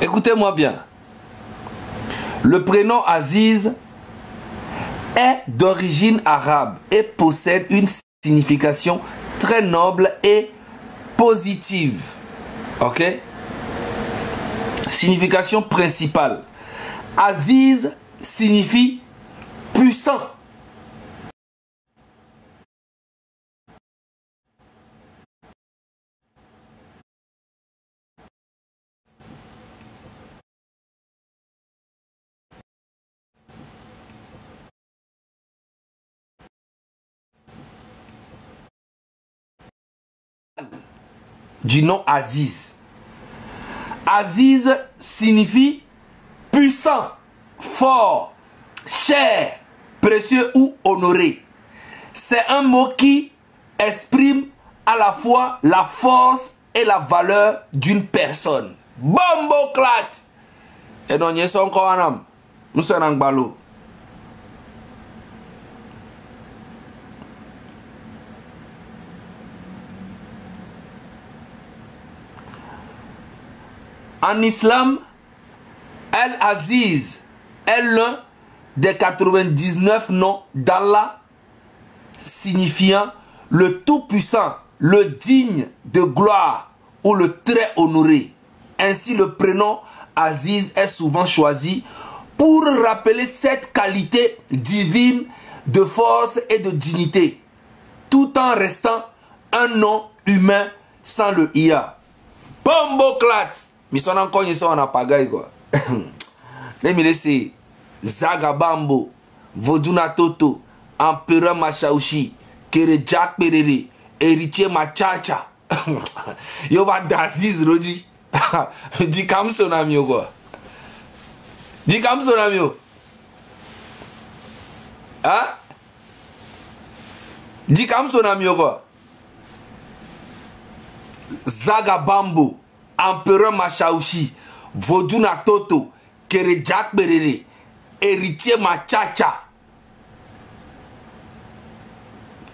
Écoutez-moi bien. Le prénom Aziz est d'origine arabe et possède une signification très noble et positive. Ok? Signification principale. Aziz signifie puissant. Du nom Aziz. Aziz signifie puissant, fort, cher, précieux ou honoré. C'est un mot qui exprime à la fois la force et la valeur d'une personne. Bombo clat. Et donc, nous sommes encore en nous sommes en balo. En islam, Al-Aziz est l'un des 99 noms d'Allah signifiant le tout-puissant, le digne de gloire ou le très honoré. Ainsi, le prénom Aziz est souvent choisi pour rappeler cette qualité divine de force et de dignité, tout en restant un nom humain sans le IA. Bombo clat. Mais son encore ils sont en apagaille quoi. Les mille c'est Zagabambo, Voduna Toto, Empereur Machauchi, Kere Jack Perere, héritier Machacha. Yo va d'Aziz Rodi. Dis comme son ami quoi. Dis comme son ami. Hein? Dis comme son ami quoi. Zagabambo, Empereur Machauchi, Voduna Toto, Kere Jack Perere, héritier Machacha.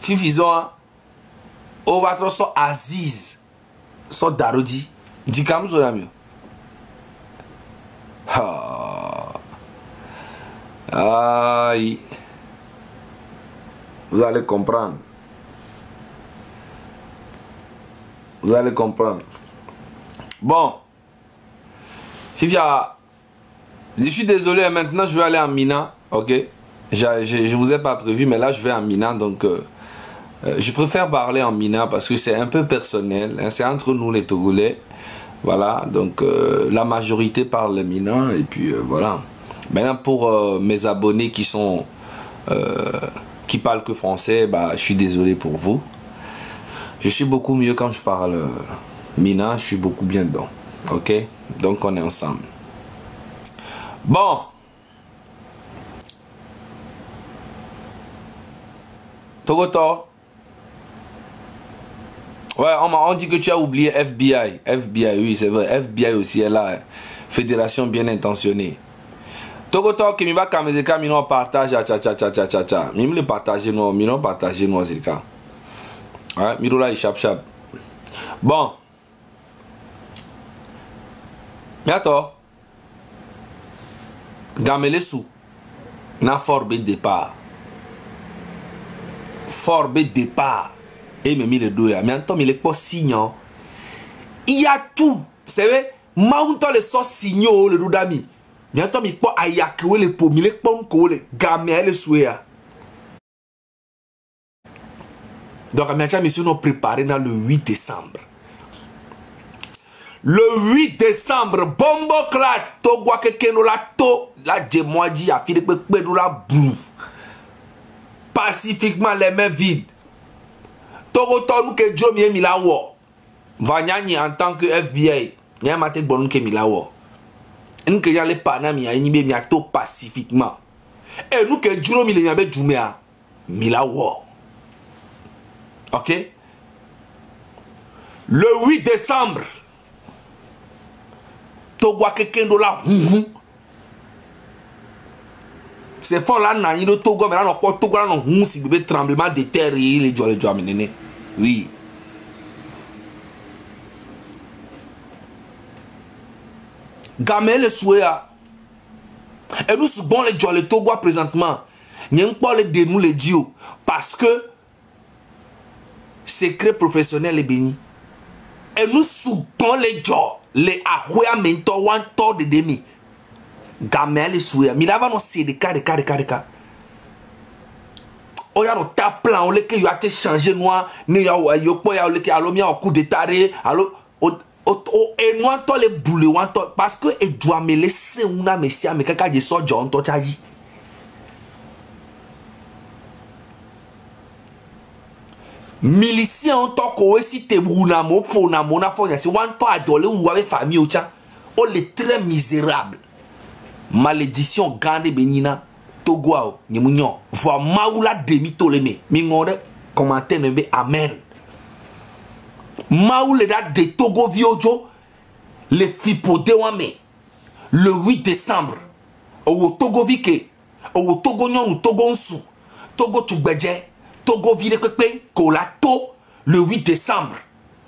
Fifizon, on va trop so Aziz, so Darodi. Dis comme son ami. Aïe. Vous allez comprendre. Vous allez comprendre. Bon. Fifia, je suis désolé, maintenant je vais aller en Mina. Ok. Je vous ai pas prévu, mais là je vais en Mina. Donc, je préfère parler en Mina parce que c'est un peu personnel. Hein, c'est entre nous les Togolais. Voilà. Donc, la majorité parle le Mina. Et puis, voilà. Maintenant, pour mes abonnés qui sont... qui parlent que français, bah, je suis désolé pour vous. Je suis beaucoup mieux quand je parle Mina, je suis beaucoup bien dedans. Ok? Donc on est ensemble. Bon. Togoto. Ouais, on dit que tu as oublié FBI. FBI, oui, c'est vrai. FBI aussi est là. Fédération bien intentionnée. Togoto, qui m'a kamezeka, mino partage, cha. Mime le partager, non, mino partager, non, c'est le cas. Ouais, Mirola il chap. Bon. Mais attends. Gamele sous. Na forbe départ. Forbe départ. Et me mis le dos. Mais attends, il est pas signant. Il y a tout. C'est vrai. Maunto le so signaux le doudami. Mais attends, il pas ayak le pomme. Il est pas un gamele sous. Donc, nous sommes préparés dans le 8 décembre. Le 8 décembre, bombo clat, togwa kekeno la to, la djemwaji a fini pe la brou. Pacifiquement les mains vides. Togo tonu ke jomie milawo. Vanyani en tant que FBI, n'y maté bon ke milawo. Nke y a les panami a inibé miato pacifiquement. Et nous que juro mile nyabe jumea milawo. Ok? Le 8 décembre, Togwa Kekendo la c'est fort là, n'a eu Togo, mais là, on peut Togo là, non, si bébé tremblement de terre, les joie, oui. Gamel le souhait. Et nous subons les gens le Togo présentement. Nous pas les démons les dieux. Parce que secret professionnel est béni. Et nous subons les gens les ahouya mento wan to de demi. Gamel le souhait. Mais là va non c'est des cas. On a un tas plan, on a été changé noir, ni a yo po ya leke alo mi a coup d'état alo et nous to les boule parce que et doit me laisser una messia me kaka je so John to chaji. Milicien on to ko si te buna mo pona mo na fonya si wan to adole ou avec famille o cha. On est très misérable. Malédiction gande benina. Togo ni munyo va maula demi toleme mi ngore commenter nebe amen maule da de Togo viojo le fipode wame le 8 décembre au Togo vike au Togo nyon Togo nsu Togo tugbeje Togo vile pepe kolato le 8 décembre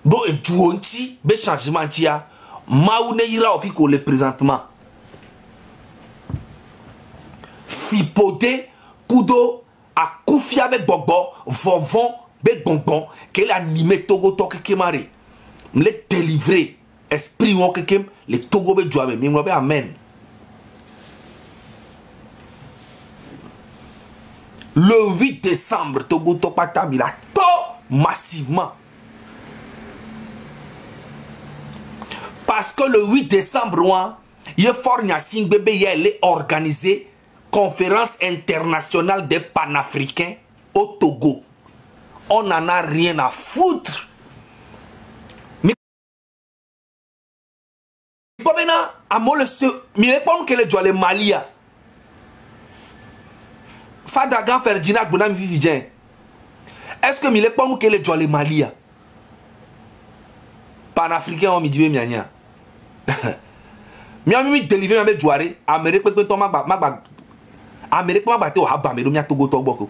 bo e juonti be changement tia maune ira ofiko le présentement Fipode, Kudo, a Koufi avec Bobo, Vovon, Begongon, qu'elle anime Togo Toke Kemare. Me délivrer, esprit ou kekem, les Togo be Djouame, mais amen. Le 8 décembre, Togo Topata, il a tout massivement. Parce que le 8 décembre, il est fort, il est organisé. Conférence internationale des panafricains au Togo. On n'en a rien à foutre. Mais maintenant, à moi le seul, mais pas que les gens les Malia. Fadagan Ferdinand Bonam Vivien. Est-ce que il pas que les gens les Malia? Panafricains ont mis du miania. Mais on m'a délivré avec Jouare. Amérique peut tomber Amérique m'a battu au Haba, mais le Togo Togo.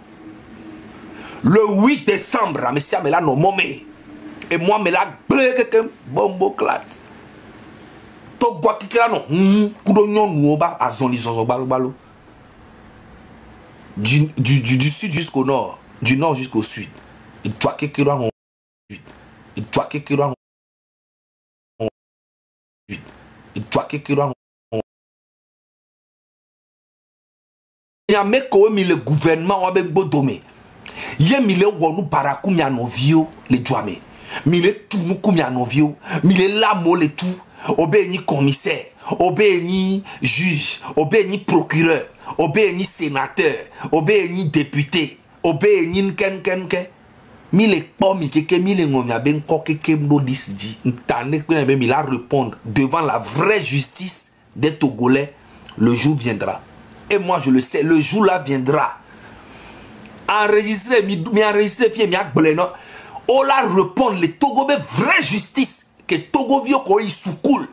Le 8 décembre, monsieur me l'a nommé. Et moi me l'a quelqu'un bombo clat. Togo qui là non, coudonyon nouba à zone balo. Du sud jusqu'au nord, du nord jusqu'au sud. Il doit quelque là non. Il doit quelque là non. Il doit quelque là. Il y a le gouvernement avec Bodomé. Il y a mis le wonu barakou mi anovio le douame. Mi le tout nous koumi anovio. Mi le lamo le tout. Obé ni commissaire. Obé ni juge. Obé ni procureur. Obé ni sénateur. Obé ni député. Obé ni ken. Mi le pomi keke mi le ngomia ben kokeke mdo disdi. Ntane kwenye mi la répondre devant la vraie justice des Togolais. Le jour viendra. Et moi je le sais, le jour là viendra. Enregistrer, on la répondre les Togo vraie justice que Togo vio ko isukul.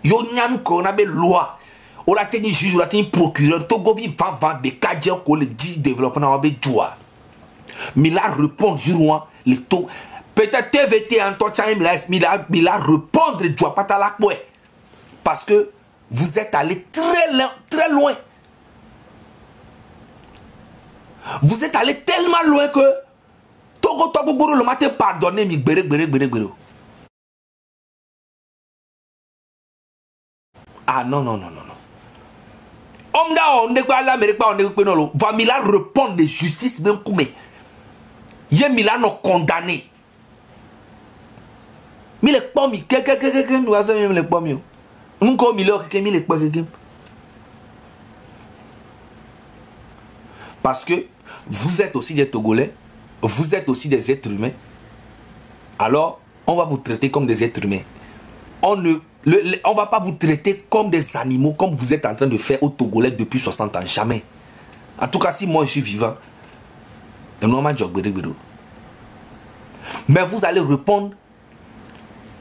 Yo nyan ko na be loi. On la tenu juge, on la tenu procureur. Togo vi va de cadre ko le dit développement na be joie. Mais la répondre jour les Togo peut-être TVT en toi time là, mais la répondre joie pas ta la parce que vous êtes allé très loin. Vous êtes allé tellement loin que Togo Boro le matin pardonné mi gbere. Ah non. Omda on ne pas l'Amérique pas on ne pas non. Va mi la répondre de justice même koumé. Yé mi la non condamné. Mi le pas mi que nous va ça même le pas mi. Nous comme mi le que mi le pas que. Parce que vous êtes aussi des Togolais, vous êtes aussi des êtres humains. Alors, on va vous traiter comme des êtres humains. On ne va pas vous traiter comme des animaux, comme vous êtes en train de faire aux Togolais depuis 60 ans. Jamais. En tout cas, si moi je suis vivant, mais vous allez répondre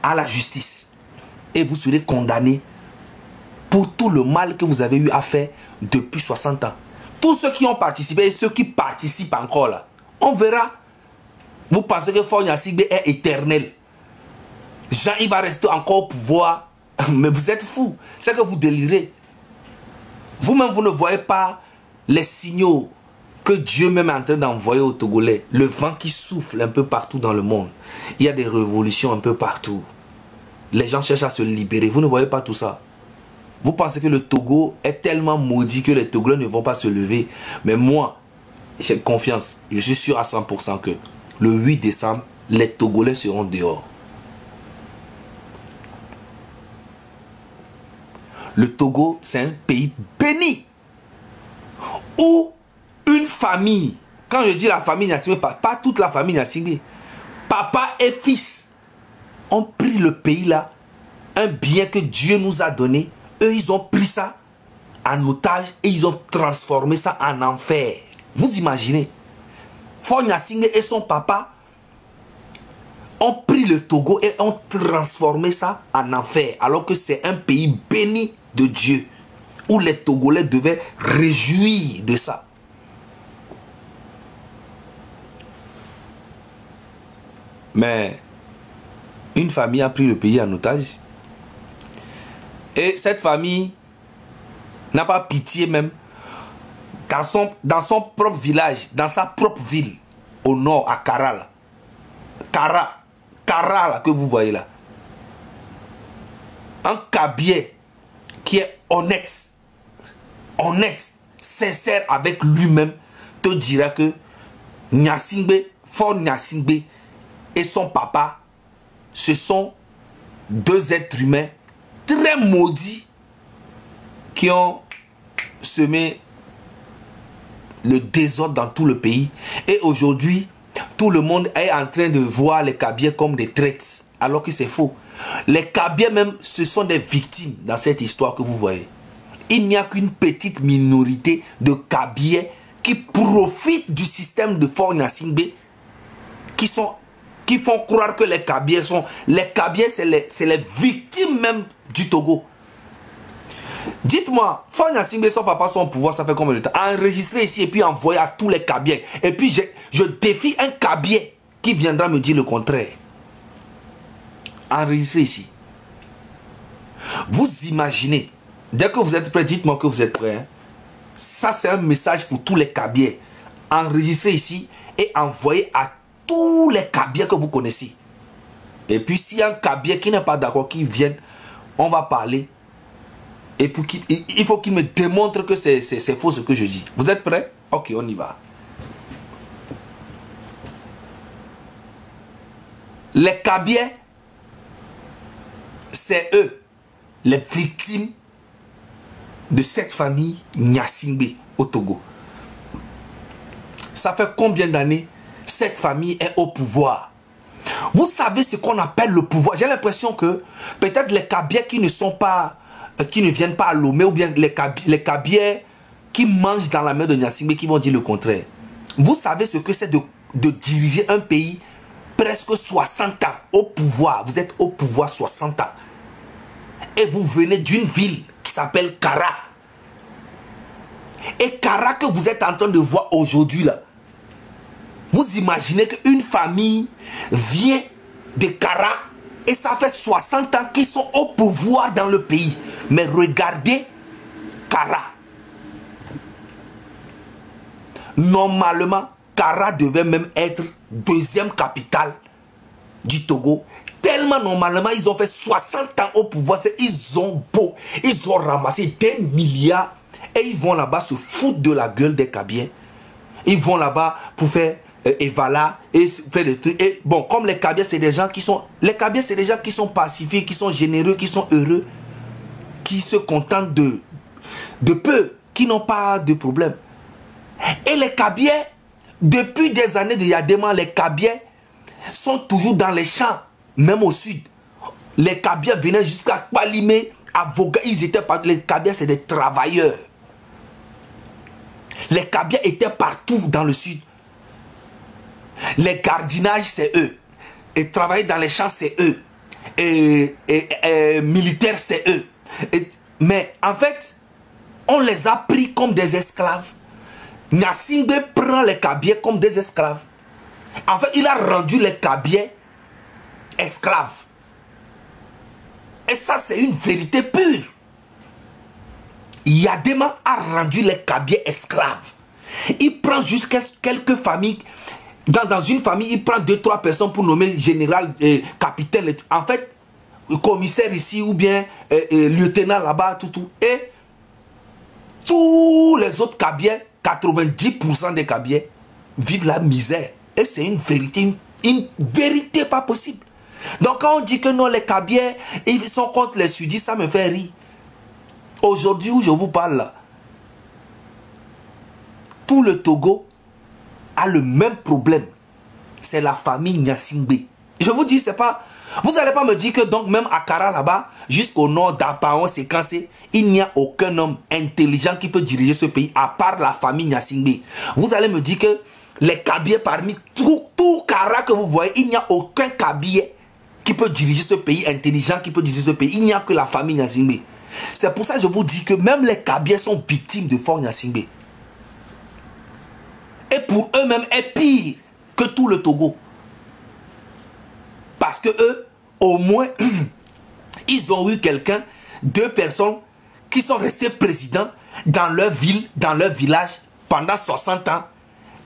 à la justice. Et vous serez condamné pour tout le mal que vous avez eu à faire depuis 60 ans. Tous ceux qui ont participé et ceux qui participent encore là, on verra. Vous pensez que Fonya Sigbe est éternel. Jean, il va rester encore au pouvoir Mais vous êtes fous. C'est que vous délirez. Vous-même, vous ne voyez pas les signaux que Dieu même est en train d'envoyer aux Togolais. Le vent qui souffle un peu partout dans le monde. Il y a des révolutions un peu partout. Les gens cherchent à se libérer. Vous ne voyez pas tout ça. Vous pensez que le Togo est tellement maudit que les Togolais ne vont pas se lever. Mais moi, j'ai confiance. Je suis sûr à 100% que le 8 décembre, les Togolais seront dehors. Le Togo, c'est un pays béni. Où une famille, quand je dis la famille Gnassingbé, pas toute la famille Gnassingbé, papa et fils ont pris le pays là, un bien que Dieu nous a donné. Eux, ils ont pris ça en otage et ils ont transformé ça en enfer. Vous imaginez? Faure Gnassingbé et son papa ont pris le Togo et ont transformé ça en enfer. Alors que c'est un pays béni de Dieu. Où les Togolais devaient réjouir de ça. Mais une famille a pris le pays en otage. Et cette famille n'a pas pitié même dans son propre village, dans sa propre ville, au nord, à Kara. Kara là, que vous voyez là. Un Kabier qui est honnête, sincère avec lui-même, te dira que Gnassingbé, Faure Gnassingbé et son papa, ce sont deux êtres humains très maudits qui ont semé le désordre dans tout le pays. Et aujourd'hui, tout le monde est en train de voir les Kabiers comme des traîtres, alors que c'est faux. Les Kabiers même, ce sont des victimes dans cette histoire que vous voyez. Il n'y a qu'une petite minorité de Kabiers qui profitent du système de Faure Gnassingbé, qui font croire que les Kabiers sont... Les Kabiers, c'est les victimes même du Togo. Dites-moi, Faure Gnassingbé, son papa, son pouvoir, ça fait combien de temps? Enregistrer ici et puis envoyer à tous les Kabiers. Et puis je défie un Kabier qui viendra me dire le contraire. Enregistrer ici. Vous imaginez, dès que vous êtes prêts, dites-moi que vous êtes prêts. Hein? Ça, c'est un message pour tous les Kabiers. Enregistrez ici et envoyez à tous les Kabiers que vous connaissez. Et puis, s'il y a un Kabier qui n'est pas d'accord, qui vienne, on va parler. Et puis, il faut qu'il me démontre que c'est faux ce que je dis. Vous êtes prêts? Ok, on y va. Les Kabiers, c'est eux, les victimes de cette famille Gnassingbé au Togo. Ça fait combien d'années cette famille est au pouvoir? Vous savez ce qu'on appelle le pouvoir? J'ai l'impression que peut-être les Kabiers qui ne sont pas, qui ne viennent pas à Lomé, ou bien les Kabiers qui mangent dans la main de Gnassingbé qui vont dire le contraire. Vous savez ce que c'est de diriger un pays presque 60 ans au pouvoir. Vous êtes au pouvoir 60 ans. Et vous venez d'une ville qui s'appelle Kara. Et Kara que vous êtes en train de voir aujourd'hui là. Vous imaginez qu'une famille vient de Kara et ça fait 60 ans qu'ils sont au pouvoir dans le pays. Mais regardez Kara. Normalement, Kara devait même être deuxième capitale du Togo. Tellement normalement, ils ont fait 60 ans au pouvoir. Ils ont ramassé des milliards. Et ils vont là-bas se foutre de la gueule des Kabiers. Ils vont là-bas pour faire Evala et faire des trucs. Et bon, comme les Kabiers, c'est des gens qui sont... Les Kabiers, c'est des gens qui sont pacifiés, qui sont généreux, qui sont heureux, qui se contentent de peu, qui n'ont pas de problème. Et les Kabiers, depuis des années de Yadema, les Kabiers sont toujours dans les champs, même au sud. Les Kabiers venaient jusqu'à Kpalimé, à Voga. Ils étaient pas... Les Kabiers, c'est des travailleurs. Les Kabiers étaient partout dans le sud. Les gardinages, c'est eux. Et travailler dans les champs, c'est eux. Et militaires, c'est eux. Mais en fait, on les a pris comme des esclaves. Gnassingbé prend les Kabiers comme des esclaves. En fait, il a rendu les Kabiers esclaves. Et ça, c'est une vérité pure. Yadema a rendu les Kabyais esclaves. Il prend juste quelques familles. Dans une famille, il prend 2-3 personnes pour nommer général, capitaine. En fait, commissaire ici ou bien lieutenant là-bas, tout. Et tous les autres Kabyais, 90% des Kabyais, vivent la misère. Et c'est une vérité, une vérité pas possible. Donc quand on dit que non, les Kabyais, ils sont contre les sudistes, ça me fait rire. Aujourd'hui où je vous parle là, tout le Togo a le même problème. C'est la famille Gnassingbé. Je vous dis, c'est pas... Vous n'allez pas me dire que donc même à Kara là-bas, jusqu'au nord d'Apaon, séquencé, il n'y a aucun homme intelligent qui peut diriger ce pays à part la famille Gnassingbé. Vous allez me dire que les Kabyais parmi tout Kara que vous voyez, il n'y a aucun Kabyais qui peut diriger ce pays, intelligent qui peut diriger ce pays. Il n'y a que la famille Gnassingbé. C'est pour ça que je vous dis que même les Kabyais sont victimes de Fort Gnassingbé. Et pour eux-mêmes, est pire que tout le Togo. Parce que eux, au moins, ils ont eu quelqu'un, 2 personnes qui sont restées présidents dans leur ville, dans leur village pendant 60 ans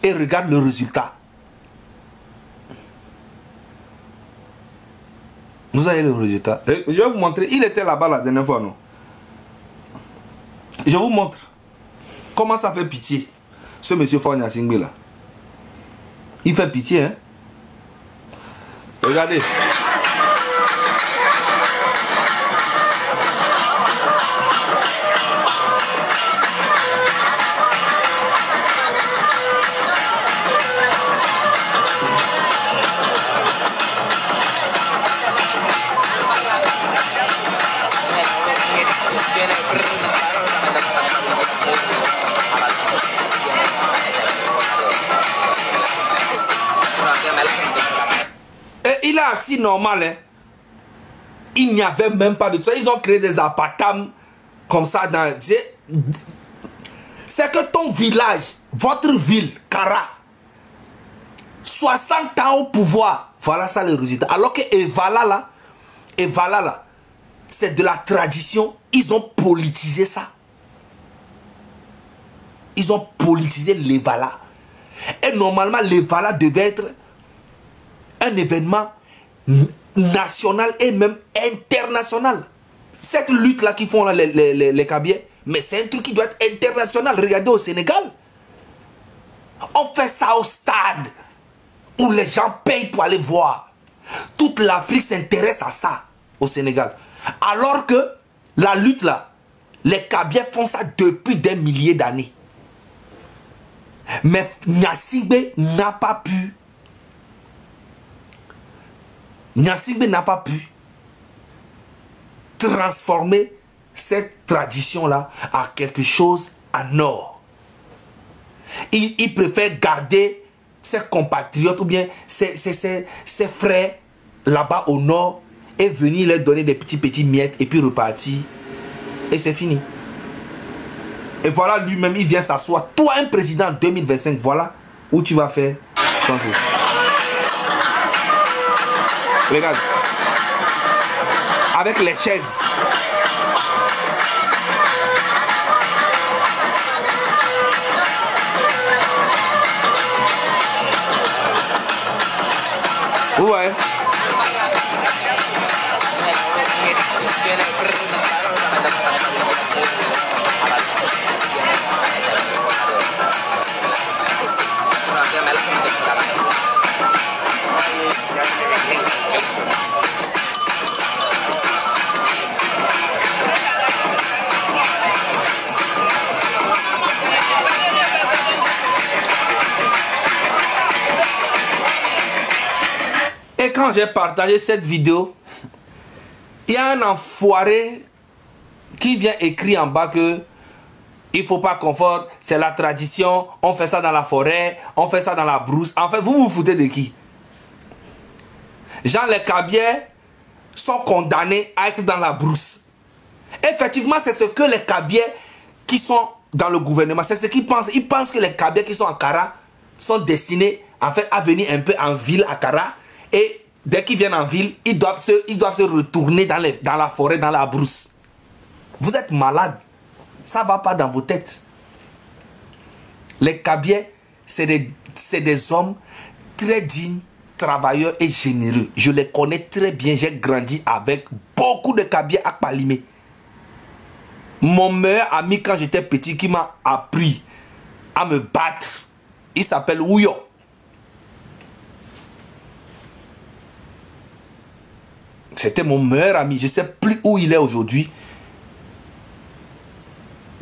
et regarde le résultat. Vous avez le résultat. Je vais vous montrer. Il était là-bas la dernière fois, non? Je vous montre comment ça fait pitié. Ce monsieur Fort Gnassingbé là. Il fait pitié, hein? Regardez. Et il est assis normal, hein? Il n'y avait même pas de ça. Ils ont créé des appartements comme ça dans... C'est que ton village, votre ville, Kara, 60 ans au pouvoir. Voilà ça le résultat. Alors que Evala là, c'est de la tradition. Ils ont politisé ça. Ils ont politisé l'Evala. Et normalement, l'Evala devait être un événement national et même international. Cette lutte-là qu'ils font là, les Kabyais, mais c'est un truc qui doit être international. Regardez au Sénégal. On fait ça au stade où les gens payent pour aller voir. Toute l'Afrique s'intéresse à ça au Sénégal. Alors que la lutte là, les Kabyais font ça depuis des milliers d'années. Mais Gnassingbé n'a pas pu. Gnassingbé n'a pas pu transformer cette tradition-là à quelque chose en or. Il préfère garder ses compatriotes ou bien ses frères là-bas au nord et venir leur donner des petits miettes et puis repartir. Et c'est fini. Et voilà lui-même, il vient s'asseoir. Toi, un président en 2025, voilà où tu vas faire ton tour. Regarde. Avec les chaises. Ouais. Et quand j'ai partagé cette vidéo, il y a un enfoiré qui vient écrire en bas que il ne faut pas qu'on fasse, c'est la tradition, on fait ça dans la forêt, on fait ça dans la brousse. En fait, vous vous foutez de qui? Genre, les Kabyais sont condamnés à être dans la brousse. Effectivement, c'est ce que les Kabyais qui sont dans le gouvernement, c'est ce qu'ils pensent. Ils pensent que les Kabyais qui sont à Kara sont destinés en fait à venir un peu en ville à Kara et dès qu'ils viennent en ville, ils doivent se retourner dans la forêt, dans la brousse. Vous êtes malades. Ça ne va pas dans vos têtes. Les Kabyais, c'est des hommes très dignes, travailleurs et généreux. Je les connais très bien. J'ai grandi avec beaucoup de Kabyais à Kpalimé. Mon meilleur ami quand j'étais petit qui m'a appris à me battre, il s'appelle Ouyo. C'était mon meilleur ami. Je ne sais plus où il est aujourd'hui.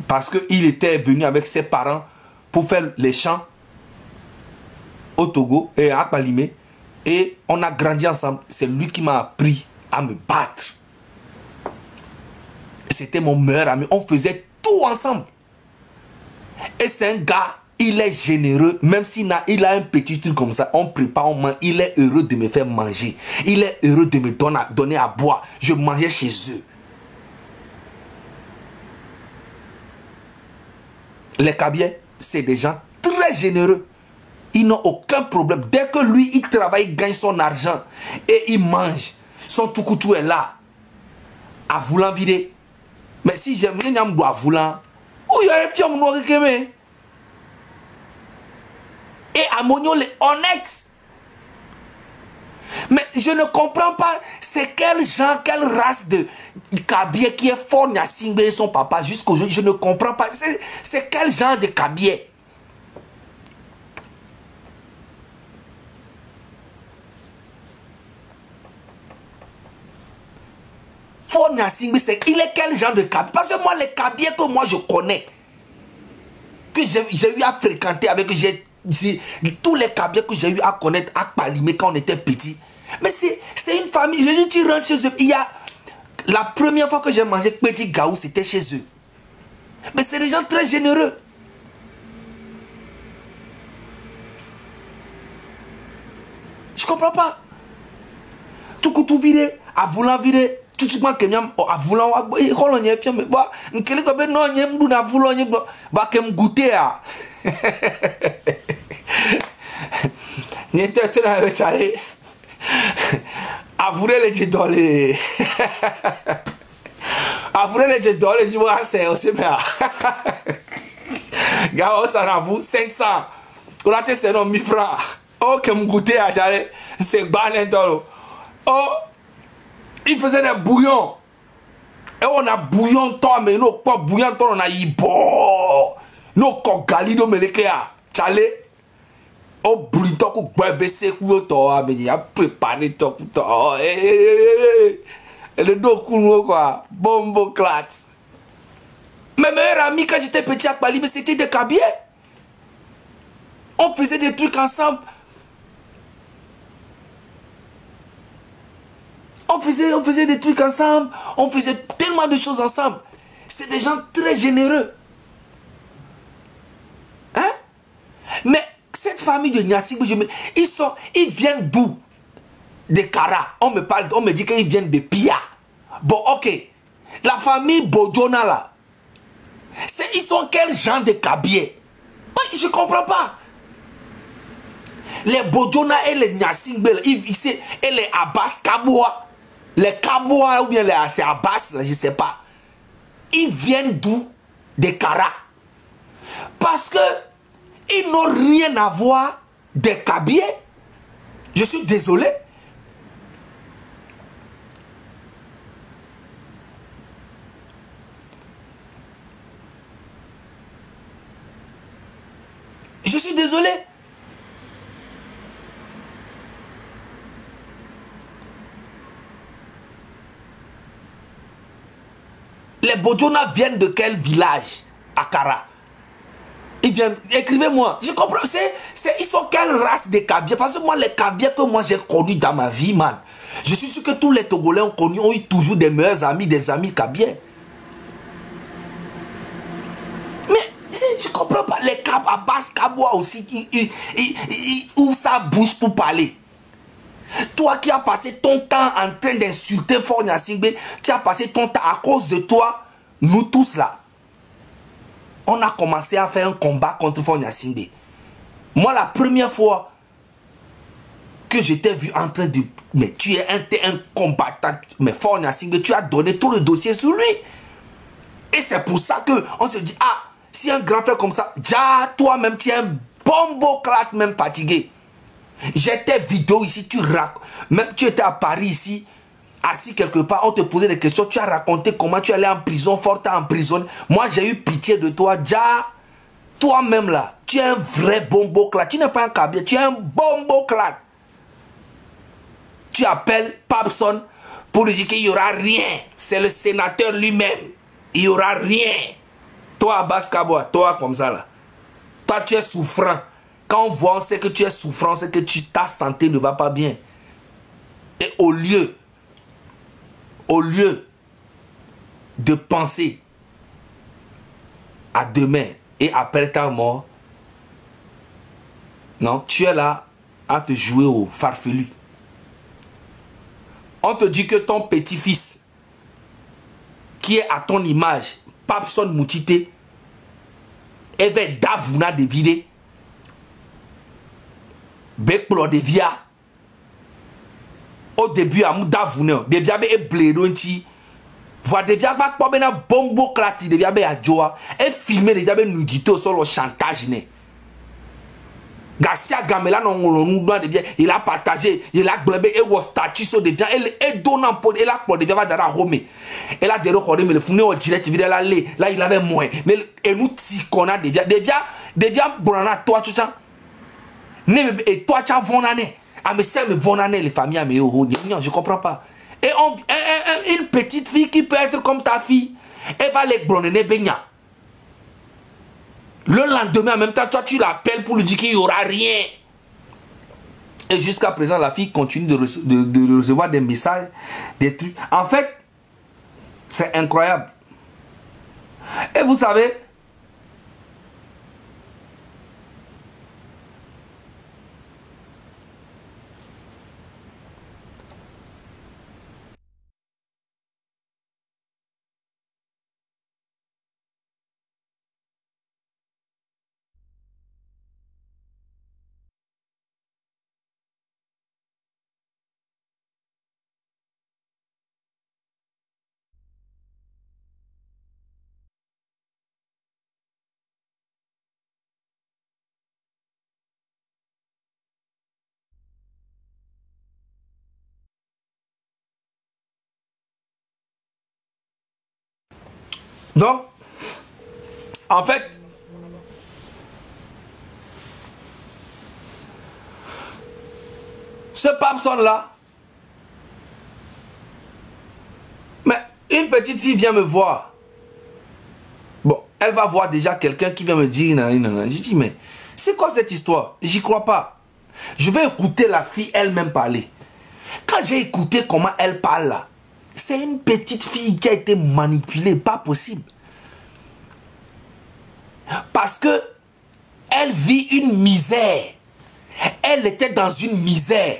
Parce qu'il était venu avec ses parents pour faire les champs au Togo et à Kpalimé. Et on a grandi ensemble. C'est lui qui m'a appris à me battre. C'était mon meilleur ami. On faisait tout ensemble. Et c'est un gars, il est généreux. Même s'il a un petit truc comme ça, on prépare, on mange. Il est heureux de me faire manger. Il est heureux de me donner à boire. Je mangeais chez eux. Les Kabyais, c'est des gens très généreux. Ils n'ont aucun problème. Dès que lui, il travaille, il gagne son argent et il mange. Son tukutu est là. À voulant vider. Mais si j'aime bien à voulant, où il y a un fion noir qui me. Et Amonio est honnête. Mais je ne comprends pas, c'est quel genre, quelle race de Kabyais qui est fort Nyasingbe et son papa jusqu'aujourd'hui. Je ne comprends pas. C'est quel genre de Kabyais? Fort Nyasingbe, il est quel genre de Kabyais? Parce que moi, les Kabyais que moi je connais, que j'ai eu à fréquenter avec, tous les Kabyais que j'ai eu à connaître à Kpalimé quand on était petit. Mais c'est une famille. Je dis, tu rentres chez eux. Il y a la première fois que j'ai mangé petit gaou, c'était chez eux. Mais c'est des gens très généreux. Je comprends pas. Tout viré, à vouloir virer. Tout ce que je à vouloir avouer les jidolés. Avouer les jidolés, je vois c'est aussi bien. Gars, on s'en avoue 500. On a testé nos 1000 francs. Oh, que me goûter à j'allais, c'est banné d'or. Oh, il faisait des bouillons. Et on a bouillon toi, mais nous, pas bouillon toi, on a y bon. Nous, quand Galido me l'éclaire, t'allais. Oh, brûlito, qu'on boit baisser, qu'on toi, mais il a préparé toi pour toi. Et le dos coule, quoi. Bombo clat. Mes meilleurs amis, quand j'étais petit à Kpalimé, c'était des Kabyais. On faisait des trucs ensemble. On faisait des trucs ensemble. On faisait tellement de choses ensemble. C'est des gens très généreux. Hein? Mais cette famille de Nyasingbe, ils viennent d'où? De Kara. On me dit qu'ils viennent de Pia. Bon, ok. La famille Bodjona là. Ils sont quel genre de Kabyais? Je ne comprends pas. Les Bodjona et les Nyasingbe, et les Abbas Kaboua. Les Kaboua ou bien les Abbas, je ne sais pas. Ils viennent d'où? De Kara. Parce que ils n'ont rien à voir des Kabyais. Je suis désolé. Je suis désolé. Les Bodjona viennent de quel village? À Kara. Ils viennent, écrivez-moi. Je comprends. Ils sont quelle race de Kabyais? Parce que moi, les Kabyais que moi j'ai connus dans ma vie, man. Je suis sûr que tous les Togolais ont eu toujours des meilleurs amis, des amis Kabyais. Mais je comprends pas. Les Abbas Kaboua aussi, ils ouvrent sa bouche pour parler. Toi qui as passé ton temps en train d'insulter Fort Nyasingbe, qui a passé ton temps à cause de toi, nous tous là, on a commencé à faire un combat contre Fort Nyasingbe. Moi, la première fois que je t'ai vu en train de... Mais tu es un combattant, mais fort, mais tu as donné tout le dossier sur lui. Et c'est pour ça qu'on se dit, ah, si un grand frère comme ça, déjà toi-même, tu es un bomboclate même fatigué. J'ai tes vidéos ici, même tu étais à Paris ici, assis quelque part, on te posait des questions, tu as raconté comment tu allais en prison, fort en prison. Moi, j'ai eu pitié de toi, déjà, toi-même là, tu es un vrai bomboclate. Tu n'es pas un cabier, tu es un bomboclate. Tu appelles Papson pour lui dire qu'il n'y aura rien. C'est le sénateur lui-même. Il n'y aura rien. Toi, Abbas Kaboa, toi comme ça là. Toi, tu es souffrant. Quand on voit, on sait que tu es souffrant, on sait que ta santé ne va pas bien. Et au lieu de penser à demain et après ta mort, non, tu es là à te jouer au farfelu. On te dit que ton petit-fils, qui est à ton image, Papson Moutité, et ben Davuna de Vide, Bekplo de Via, au début, à Davuna, de Via be Bledonti, voit de Via va pas bena bombo klati de Via be Adjoa, et filmer de Via be nudito sur le chantage ne. Garcia Gamela il a partagé, il a blabé et was statut sur des biens et donnant pour et là pour des biens dans la Rome. Et là des recordés mais le founé au direct il là il avait moins mais et nous ti qu'on a des biens brana toi tu sais et toi tu as von année ah mais c'est me von année les familles mais oh je comprends pas et une petite fille qui peut être comme ta fille elle va les blonner benya. Le lendemain, en même temps, toi, tu l'appelles pour lui dire qu'il n'y aura rien. Et jusqu'à présent, la fille continue de recevoir des messages, des trucs. En fait, c'est incroyable. Et vous savez, donc, en fait, ce Papson-là, mais une petite fille vient me voir. Bon, elle va voir déjà quelqu'un qui vient me dire, nanana. Je dis, mais c'est quoi cette histoire? J'y crois pas. Je vais écouter la fille elle-même parler. Quand j'ai écouté comment elle parle là, c'est une petite fille qui a été manipulée, pas possible. Parce que elle vit une misère. Elle était dans une misère.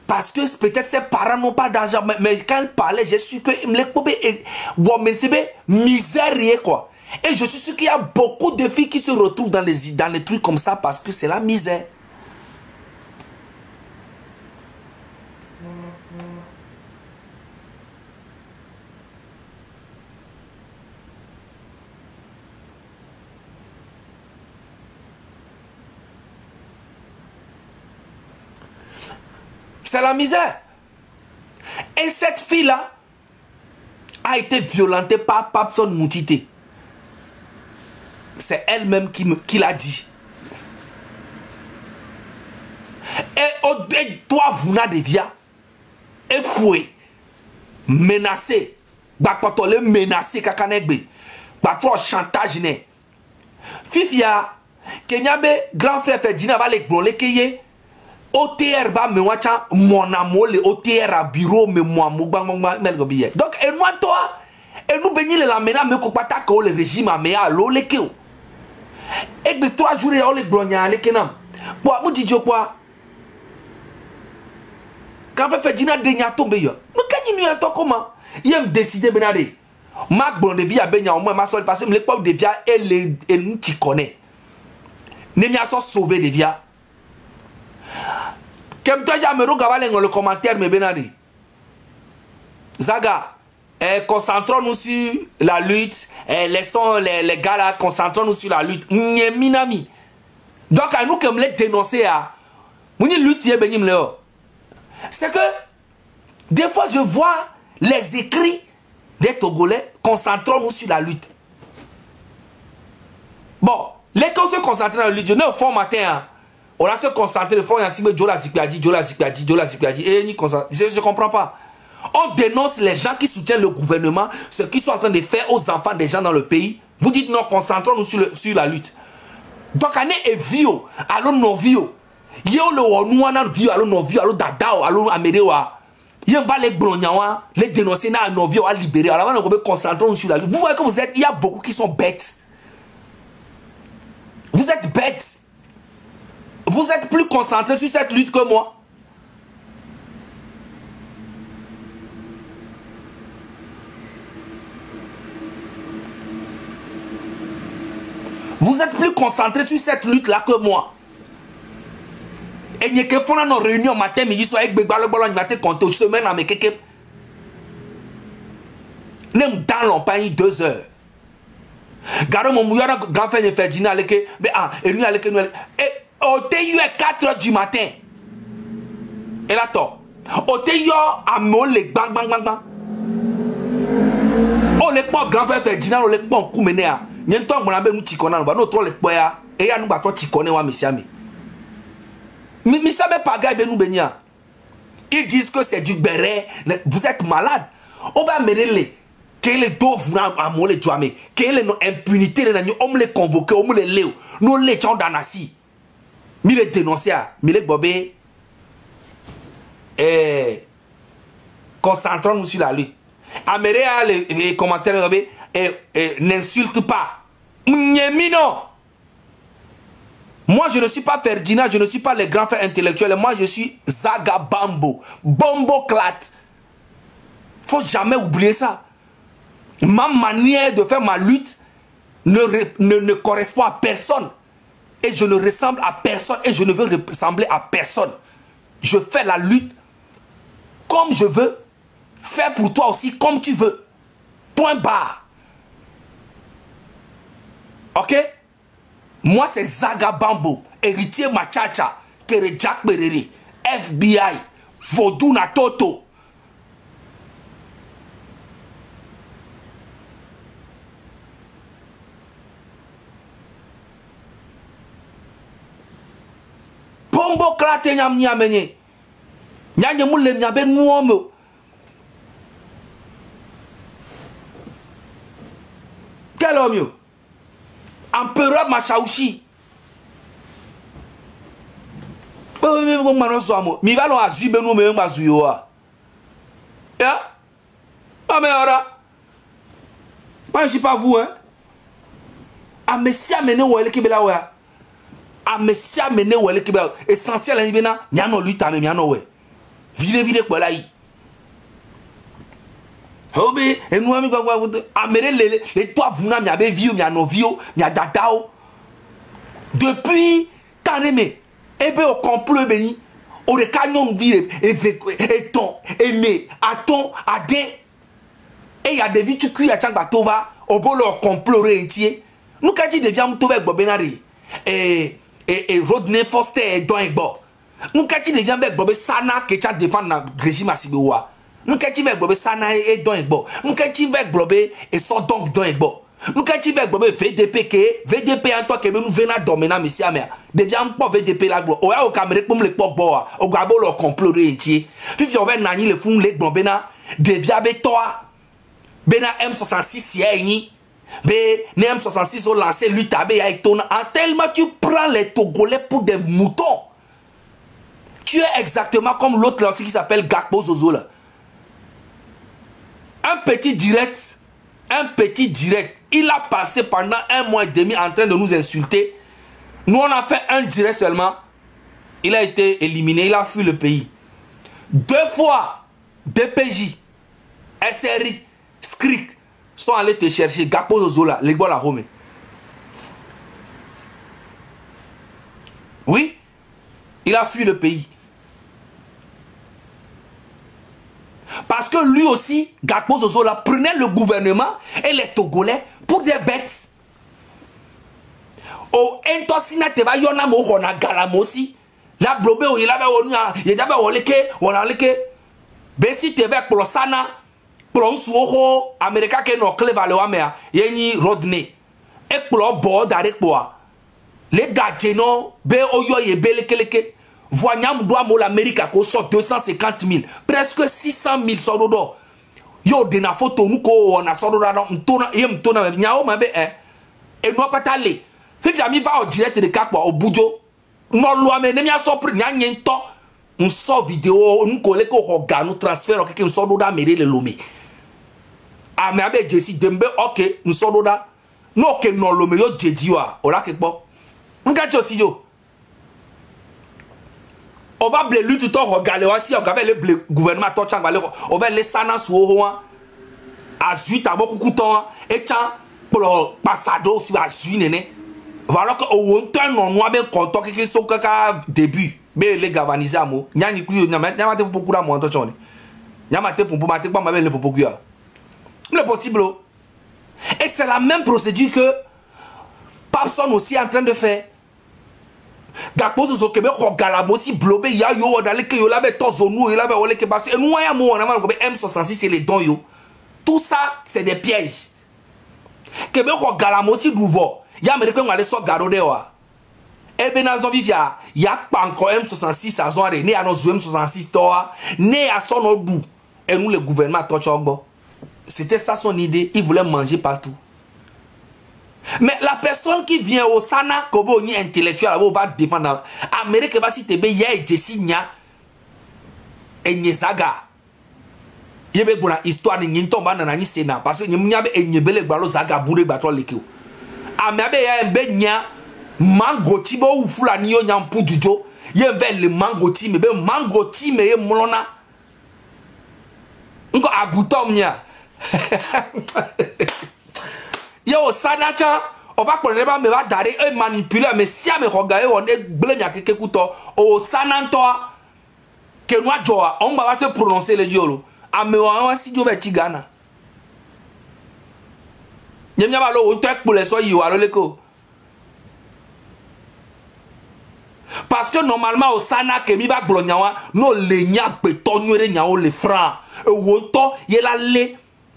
Parce que peut-être ses parents n'ont pas d'argent. Mais quand elle parlait, j'ai su que misère quoi. Et je suis sûr qu'il y a beaucoup de filles qui se retrouvent dans les trucs comme ça parce que c'est la misère. C'est la misère. Et cette fille-là a été violentée par Papson Moutité. C'est elle-même qui l'a dit. Et toi, vous n'avez via. Et foué. Menacé. Bakpatole menacé kakanegbe. Bakpatole chantage ne. Fifia. Kenyabe, grand frère Ferdinand va les gronder keye. OTR ba me wacha mon amour le OTR à bureau me moi melgobiye. Donc et moi toi et nous bénir la mena me kopata ko le régime a me a lo le keo. Et que 3 jours et on les glonia le kenam. Bon mu di quoi. Quand fait Ferdinand de nya tombe yo. Nous kanyi nu to comment? Il me décider benade. Ma bon de vie a benya au moins ma seule parce que me le pop de via et nous qui connaît. Ne mia so sauver de via. Comme toi, j'aimerais regarder le commentaire, mais Benari. Zaga, concentrons-nous sur la lutte. Laissons les gars là, concentrons-nous sur la lutte. Minami. Donc, à nous qui me dénoncer, c'est que des fois, je vois les écrits des Togolais, concentrons-nous sur la lutte. Bon, les qu'on se concentrer dans la lutte, je ne fais matin, hein. On a se concentrer, il faut y avoir Jola Zipiadi, et je ne comprends pas. On dénonce les gens qui soutiennent le gouvernement, ce qu'ils sont en train de faire aux enfants des gens dans le pays. Vous dites non, concentrons-nous sur la lutte. Donc, on est vieux, alors non vieux. Yo le wanouana vieux, alors non vieux, alors dadao, alors améréwa. Yo va les blonyawa, les dénoncer, na non vieux, à libérer. Alors, on va concentrer sur la lutte. Vous voyez que vous êtes, il y a beaucoup qui sont bêtes. Vous êtes bêtes. Vous êtes plus concentrés sur cette lutte que moi. Vous êtes plus concentrés sur cette lutte-là que moi. Et n'y a que pendant nos réunions matin, midi, soir, avec Bégbalo, Ballon, matin, compte, je te mets dans mes kékés. Même dans l'empagnie 2 heures. Gardez mon mouillard, grand frère de Ferdinand, et nous, et au TU à 4 heures du matin. Et là, toi, au TU à Molé, bang, bang, bang, bang. On les pas grand frère Ferdinand, on les pas en coup mené à. N'y a pas mon abbé, nous, Tikona, on va nous trouver les poya, et y'a nous, bah, toi, Tikone, wa, messiami. Mais ça ne pas gagner nous bénia. Ils disent que c'est du béret. Vous êtes malade. On va mener les. Quel est d'ouvre à moi les tuamé. Quelle est notre impunité. On me les convoquer. On me les léo. Nous les gens d'Anassi. Mais les dénoncer. Mais les bobés. Concentrons-nous sur la lutte. Améréa les commentaires. N'insulte pas. Mnyemino. Moi, je ne suis pas Ferdinand, je ne suis pas les grands frères intellectuels. Moi, je suis Zaga Bambo. Bombo Clat. Faut jamais oublier ça. Ma manière de faire ma lutte ne correspond à personne. Et je ne ressemble à personne. Et je ne veux ressembler à personne. Je fais la lutte comme je veux. Fais pour toi aussi comme tu veux. Point barre. Ok? Moi, c'est Zaga Bambo, héritier Machacha, Kere Jack Berere, FBI, Vodou Natoto. Bombo Klate Nyam Nyamenye. Nyanye Moulem Nyabe Nouomo. Quel homme? Empereur Machaouchi. Mi va l'on azube nous me mazouyoa. Ya? Pas meilleur. Moi je suis pas vous hein. A messi amené ou elle qui bela ouais. A messi amené ou elle qui bela. Essentiel en ibena. Nyano lutte ame nyano ouais. Vide quoi là y. Hobi, et nous, amène les toi, vous n'avez vu, nyano vieux, nyadadao. Depuis, t'as aimé. Et bien, au complot, béni, au recanyon vire, et ton, aimé, à ton, à des. Et il y a des vies, tu cuis à Tchangbatova, au bolo, au complot, entier. Nous, quand tu deviens mouton avec Bobenari, et Rodney Foster, et Don Ebo. Nous, quand tu deviens avec Bobé Sana, que tu as défendu le régime à Sibiwa. Nous, quand tu veux Sana et Don Ebo. Nous, quand tu veux Bobé et son donc Don Ebo. Nous, quand tu veux Bobé VDP, VDP en toi que nous venons dominer, monsieur Amer. Deviens pas VDP la gloire. Ou au Cameroun, comme les Pogboa, au Gabo, le complot entier. Puis, on va nani le fond, les Blobena, deviens toi. Bena M66 yéni. M66 ont lancé lui tabé avec ton. Tellement tu prends les Togolais pour des moutons. Tu es exactement comme l'autre là qui s'appelle Gakpo Zozo là. Un petit direct. Il a passé pendant 1 mois et demi en train de nous insulter. Nous on a fait un direct seulement. Il a été éliminé, il a fui le pays. 2 fois, DPJ, SRI, SCRIC sont allés te chercher. Gakpo Zozo là, les gars la Rome. Oui, il a fui le pays. Parce que lui aussi, Gbagbo Zozola prenait le gouvernement et les Togolais pour des bêtes. O entosina te va yona mo hona galamosi. La blobe o yela ba wonya, yedaba woleke, wona leke. Besi te va pour sana, pour suo America ke no cleva le wamea, yeni Rodney. Et pour bo dare quoi. Les gadgeno be oyo ye belekeleke. Voignam doit mo l'Amérique ko so 250 000, presque 600 000 sododo. Yo de na photo nous ko na sododo na mtona yem tona nyao mabe et no patale. Fait ami va au direct de Kakwa au Bujo. Non loi mais ne mia sopri nya nyento. On sort vidéo nous coller ko hoga nous transfert quelque sododo méré le lomé. Ah mais abe Jesse Dembe OK nous sododo. Non que non lomé yo jediwa. Ola kekbo. Nka aussi yo. On va blé lui tout en regarder aussi on va le gouvernement toi chang on va les sana so a zuit à beaucoup de temps et tiens pour passado si va zuit nene voilà que on temps non moi ben content que so kaka début mais les galvaniser amo nyani ku nyama te beaucoup la mo to chone nyama te pour mate pas ma le pour beaucoup le possible et c'est la même procédure que Papson aussi est en train de faire. Gbagbo Zozo kebe ko galamo si blobe ya yo dans les que yo la be tozonu yo la be wole ke parce et nous ya mo on a M66 c'est les dons yo. Tout ça c'est des pièges. Kebe ko galamo si nouveau ya me ko ngale so garo de wa. E be na zo vivia ya pa encore M66 a zo re ne ya no zo M66 to ne ya so no du et nous le gouvernement to chogbo. C'était ça son idée, il voulait manger partout. Mais la personne qui vient au Sana, comme ni intellectuel, va défendre. Amérique va si tebe ya et Jessinia et Nyezaga. Yebe bona histoire ni ntomba na ni sena parce que nyambe enyebele gbalo zaga bure batwa lekeo. Amabe ya embe nya mangoti bo ufula ni yo nyampu jujo. Yembe le mangoti mebe mangoti me ye molona. Nko agutom nya. Yo Sanacha on va prendre pas me va d'aller et manipuler mais si me regarder on est blenya quelque couteau au Sananto que nous joa on va se prononcer le diolo a me on si jo be tigana nyemnya ba lo on tek pour les so yi wa lo leko parce que normalement au Sana que mi va glonyawa no le nya betonure nya o le franc e wonto yela le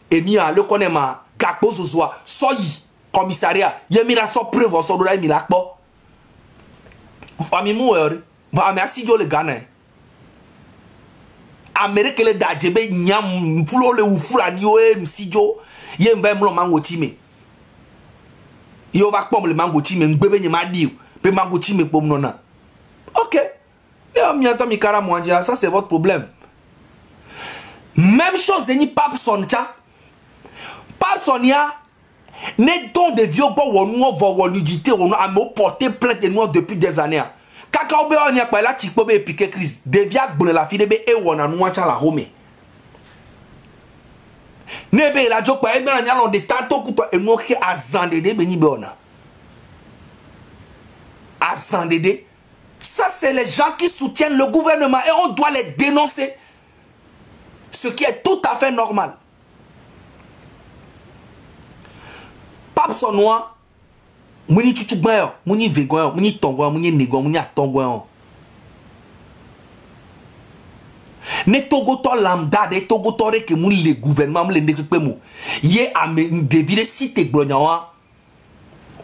et mi a le konema Gbagbo Zozo soyi commissariat yemira so preuve so do mi lakpo fami mu va merci jo le Ghana Amerique le dajebe nyam fulo le ufula ni o msijo yembe mlo mangoti me yo va pom le mangoti me ngbebe ni madi pe mangoti me pom nona OK et mi attend mi kara moanja ça c'est votre problème même chose ni Papson cha Papsonia n'est donc de vieux bon ou voludité on a porté plainte de nous depuis des années. Kaka obe on y a pas là tikpo be piqué crise devia gbon la fille be e wona nu acha la home. Nebe la joko e na nyalo de tanto kuto e no ke azande de be ni be ona. Azande de. Ça c'est les gens qui soutiennent le gouvernement et on doit les dénoncer. Ce qui est tout à fait normal. Papson noir, muni chuchugbayo, muni vegoyo, muni tongo, muni nego, muni atongo. Ne togoto lambda, de togoto reke muni le gouvernement, muni le nekepemo. Ye ame devire si te glonyawa,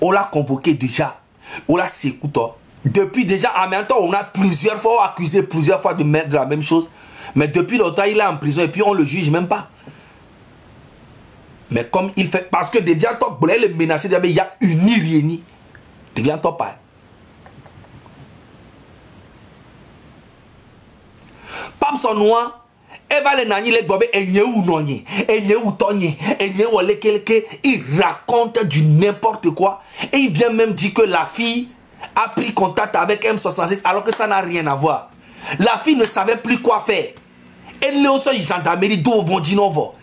on l'a convoqué déjà, on l'a s'écouté. Depuis déjà, en même temps, on a plusieurs fois accusé plusieurs fois de mettre la même chose. Mais depuis longtemps, il est en prison et puis on le juge même pas. Mais comme il fait, parce que devient top, il est menacé, il y a une iriénie. Devient top pas. Papson noir, Eva le nani le gobe enye ou nonye, enye ou tonye, enye ou le quelqu'un, il raconte du n'importe quoi. Et il vient même dire que la fille a pris contact avec M66 alors que ça n'a rien à voir. La fille ne savait plus quoi faire. Elle est aussi gendarmerie d'où vont dire non.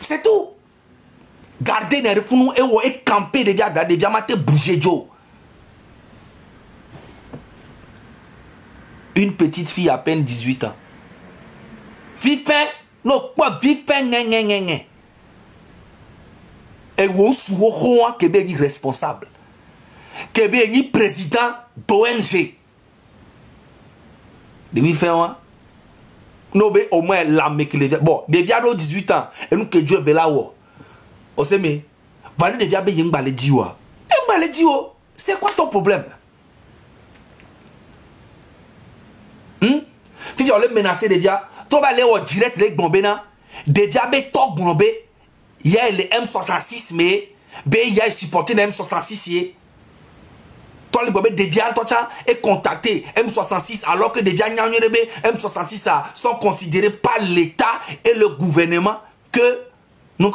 C'est tout. Gardez les refouns et camper déjà dans des diamants bouger Joe. Une petite fille à peine 18 ans. vifin, non, quoi, vifin, et vous souvent que bien responsable, que bien président d'ONG. De vifin, non, mais au moins la mec les bon, des viados 18 ans, et nous que Dieu est là, on sait, mais, valez des viados, il y a un baladiwa. Un baladiwa, c'est quoi ton problème? Si on les menacer des viados, tu vas aller au direct les bombena, des viados, top bombé. Il y a les M66, mais il y a supporté les M66. Toi, les bébés déviants, toi, et contacté M66, alors que des déviants M66 sont considérés par l'État et le gouvernement que nous,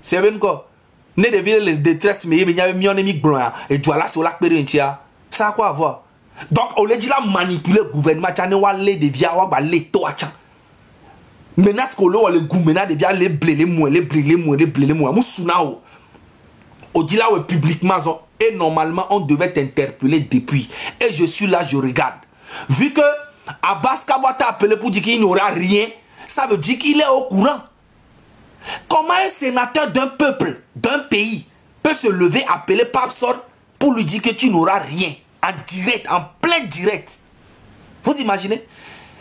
c'est bien quoi. Ne devient les détresses, mais il y a mis en émi blanc et tu as là sur la périntia. Ça a quoi à voir? Donc, on les dit là manipuler le gouvernement, tu as les déviants, on va les toi. Maintenant, ce qu'on a le gouvernement devient les blés, les moins, les blés, les moins, les blés, les moins. Moussounao. On dit là publiquement, et normalement, on devait t'interpeller depuis. Et je suis là, je regarde. Vu que Abbas Kabwa t'a appelé pour dire qu'il n'aura rien, ça veut dire qu'il est au courant. Comment un sénateur d'un peuple, d'un pays, peut se lever, appeler Papsor pour lui dire que tu n'auras rien? En direct, en plein direct. Vous imaginez?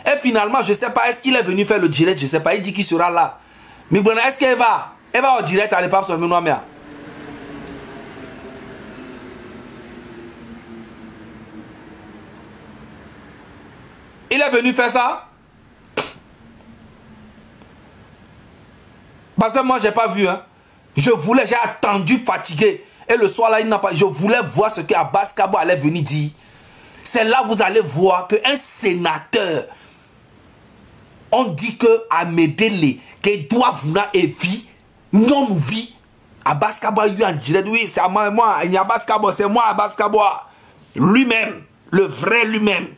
Et finalement, je ne sais pas, est-ce qu'il est venu faire le direct? Je ne sais pas, il dit qu'il sera là. Mais bon, est-ce qu'elle va? Elle va au direct à l'époque sur le nom. Il est venu faire ça? Parce que moi, je n'ai pas vu. Hein. Je voulais, j'ai attendu fatigué. Et le soir là, il n'a pas. Je voulais voir ce que Abbas Kabwa allait venir dire. C'est là que vous allez voir qu'un sénateur, on dit que Amédélé, qu'il doit venir et vie, non nous vit. Abbas Kabwa, lui en direct, oui, c'est moi, il y a Abbas Kabwa, c'est moi Abbas Kabwa. Lui-même, le vrai lui-même.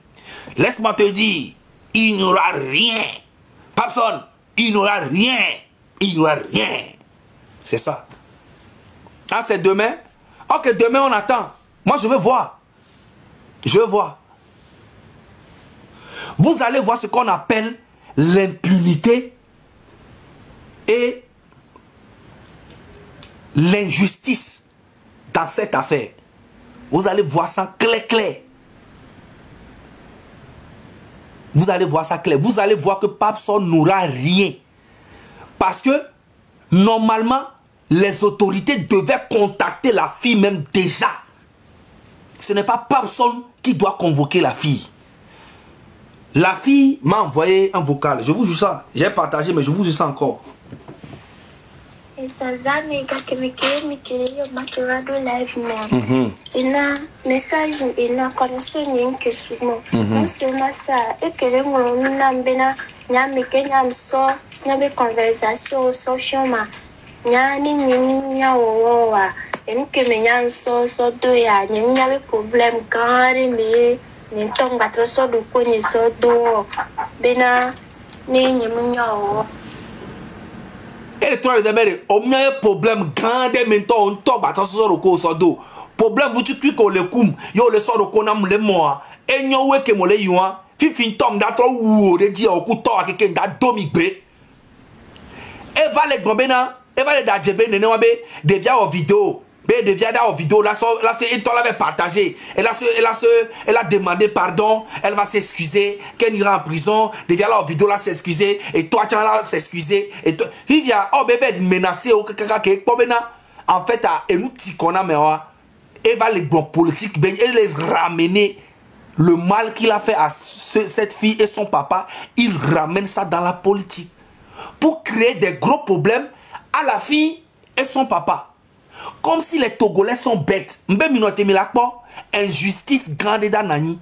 Laisse-moi te dire, il n'y aura rien. Personne, il n'y aura rien. Il n'y aura rien. C'est ça. Ah, c'est demain? Ok, demain on attend. Moi, je veux voir. Je veux voir. Vous allez voir ce qu'on appelle l'impunité et l'injustice dans cette affaire. Vous allez voir ça clair. Vous allez voir ça clair. Vous allez voir que Papsor n'aura rien. Parce que, normalement, les autorités devaient contacter la fille même déjà. Ce n'est pas Papsor qui doit convoquer la fille. La fille m'a envoyé un vocal. Je vous jure ça. J'ai partagé, mais je vous jure ça encore. Et ça, ça n'est pas que mes live même. Il a message, il a connexion que souvent. Nous sommes ça et que les mots n'ambena n'ame que n'am so n'ame conversation social ma n'ani n'ia owa et nous que m'en so do ya n'ia problème carré mais n'entend pas trop so de connaissance do bena n'ia owa. Et le trois de mère, on a un problème grand maintenant on tombe à sur le coup sur dos. Problème vous tu cliques le coum, yo le sort de konam le mois. Et nyo we ke mole yuan, fi tombe d'atro ou de dire au coup toi quelqu'un da domigbe. Et va les gombena, et va les dajebe ne wabe, devia au vidéo. Devia da au vidéo là c'est toi l'avait partagé. Elle a demandé pardon, elle va s'excuser, qu'elle ira en prison, devia là au vidéo là s'excuser et toi tu vas là s'excuser et toi vivia oh bébé menacé au kaka ke pobena en fait à et nous tikona mais elle va les bons politiques elle les ramener le mal qu'il a fait à cette fille et son papa, il ramène ça dans la politique pour créer des gros problèmes à la fille et son papa. Comme si les Togolais sont bêtes. Injustice grande d'Anani.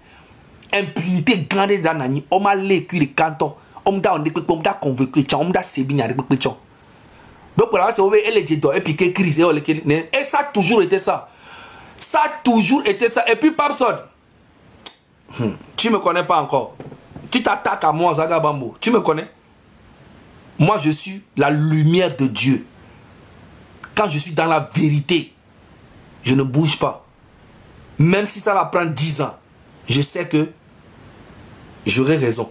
Impunité grande d'Anani. On m'a l'écu de canton. On m'a convaincu. On m'a sébiné avec le péchon. Donc là, c'est elle est et puis qu'elle crise. Et ça a toujours été ça. Ça a toujours été ça. Et puis, Papsor, tu me connais pas encore. Tu t'attaques à moi, Zaga Bambo. Tu me connais? Moi, je suis la lumière de Dieu. Quand je suis dans la vérité, je ne bouge pas. Même si ça va prendre 10 ans, je sais que j'aurais raison.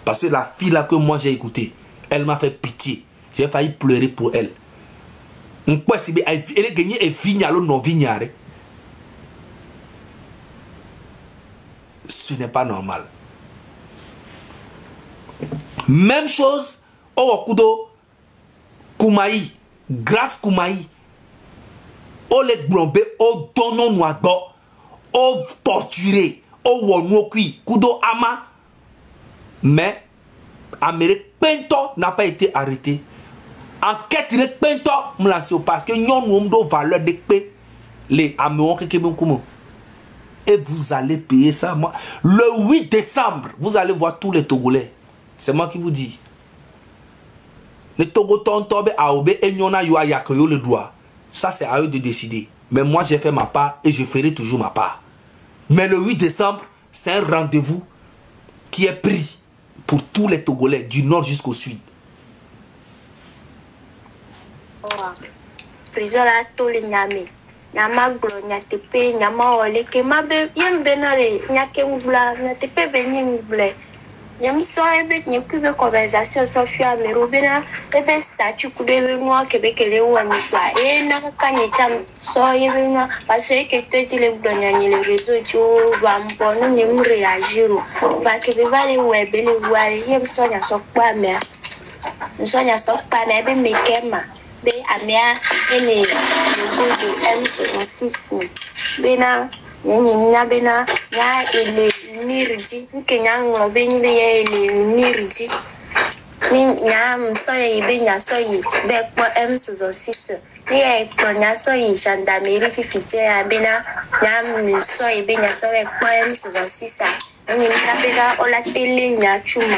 Parce que la fille là que moi j'ai écoutée, elle m'a fait pitié. J'ai failli pleurer pour elle. Elle a gagné et vignalo non vignare. Ce n'est pas normal. Même chose au Okudo Koumaï, grâce Koumaï, au les blombe, au donon noado, au torturé, au wonokui, Kudo Ama. Mais Amérique Pento n'a pas été arrêté. Enquête de Pento, parce que nous avons valeur de paix. Les Américains, et vous allez payer ça. Moi. Le 8 décembre, vous allez voir tous les Togolais. C'est moi qui vous dis. Les Togotons, Aobe, et Nyona, Yoayakoyo le droit. Ça, c'est à eux de décider. Mais moi, j'ai fait ma part et je ferai toujours ma part. Mais le 8 décembre, c'est un rendez-vous qui est pris pour tous les Togolais, du nord jusqu'au sud. Prison là, tous les Nyame. Nyama glo, nyatepe, nyama ole, ke mabe, yem benare, nyake moubla, nyatepe veni mouble. Nyam so ebe, nyekube conversation, so fia, me robena, ebe statut, kube noir, kebekele ou aniswa. Et n'a kanye cham, so ebe noir, parce que tu dis les blonds, les réseaux, tu vas m'pon, nous n'y réagir. Va kebe vale web, les voir, yem so nya sok pa me. So nya sok pa me, ebe mekema. Be amia ele le M66 bena nyanya bena ya ele nirji nkenya ngro be nyi ya ele nirji ni nya msoye be nya soyi be po M66 ni e po nya soyi gendarmerie fifite ya bena nya msoye be nya soye po M66 ni na bena ola tele nya chuma.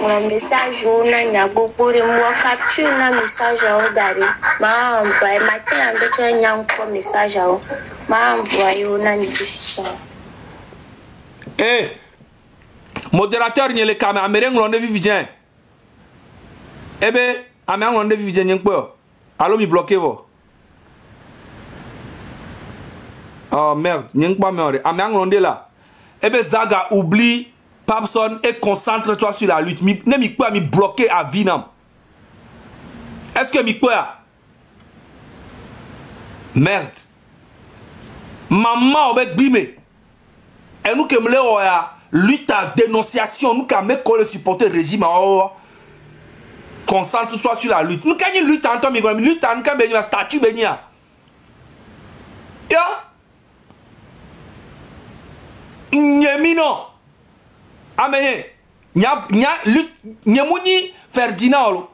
Mon message on a beaucoup de moi capture un message à regarder m'a envoyé matin en fait un encore message à m'a envoyé on a diffusion. Eh modérateur n'y les caméras américains on devait vivre eh ben américain on devait vivre n'y quoi allô mi bloqué vous oh merde n'y pas merde américain on est là eh ben Zaga oublie Papson et concentre-toi sur la lutte. Ne m'y quoi m'y bloquer à Vinam. Est-ce que m'y quoi? Merde. Maman avec bime. Et nous qui me lutte à dénonciation, nous qui me le supporter le régime. Concentre-toi sur la lutte. Nous qui une lutte en temps, lutte en temps, un statut benia. Ya? Nyemino. Amen. Nyamuni Ferdinand.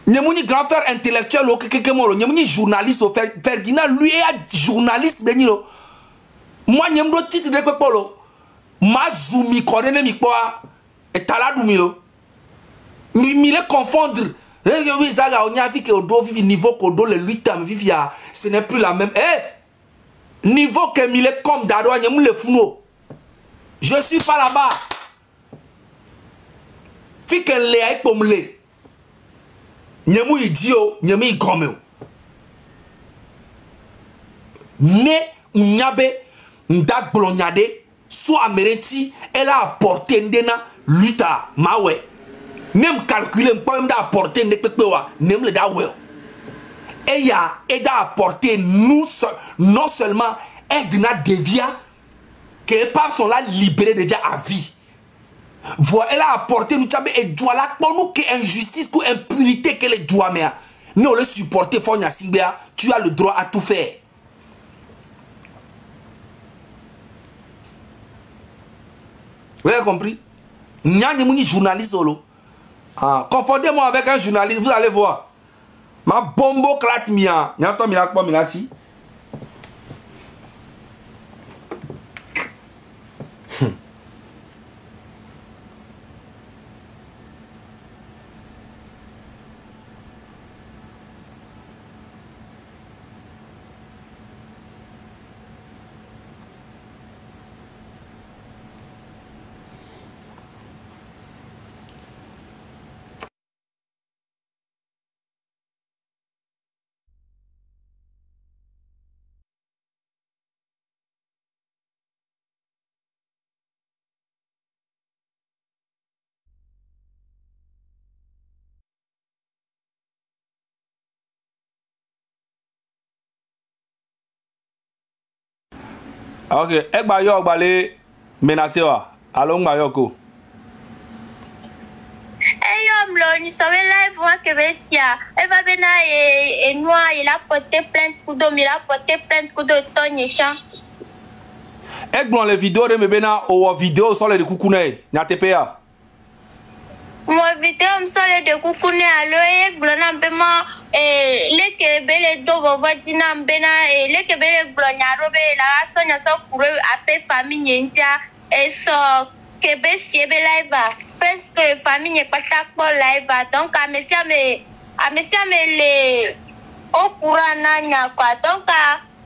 Nyamuni grand frère intellectuel. Nyamuni journaliste. Ferdinand, lui est journaliste. Moi, nyamdo titre de pepolo. Ma zoumi korene mi kwa. Et taladou milo. Mi le confondre. Oui, Zaga, on y a vu que Odo vivi niveau Kodo le 8 ans. Ce n'est plus la même. Eh! Niveau que mi le comme d'ado. Nyamou le founo. Je suis pas là-bas. Fi que le aïe comme le. Nyemou idio, nyemou igomeo. Ne nyabe ndak blonyade soit amerenti elle a apporté ndena luta mawe. Nem calculer m'pa m'da apporter ndekpewa, nem le da we. Et ya et da apporter nous non seulement aide na devia que les papes sont là libérés déjà à vie. Voilà, elle a apporté nous et doit là pour nous que injustice, que impunité que les doit mais nous le supporter fort tu as le droit à tout faire. Vous avez compris? Nya ni journaliste solo. Ah, confondez-moi avec un journaliste, vous allez voir. Ma bombo clat mia, nya to mia kwa milasi. Ok, Egba yo gbale menacé wa. Allô Ngayoko. Yo mlo ni sawe live wa kebesia. Eva bena et noir, il a porté plainte pour il a porté plainte pour Tony Chan. Egba les vidéos de mebena o vidéo sur les kukune na TPA. Mo vidéo msole de kukune alo Egba na mbema le kebele do vodina mbena le kebele glonya robe la sonya so kure ape famille ntia so kebesie be live presque famille n'est pas live donc à monsieur me le au courant nanya quoi donc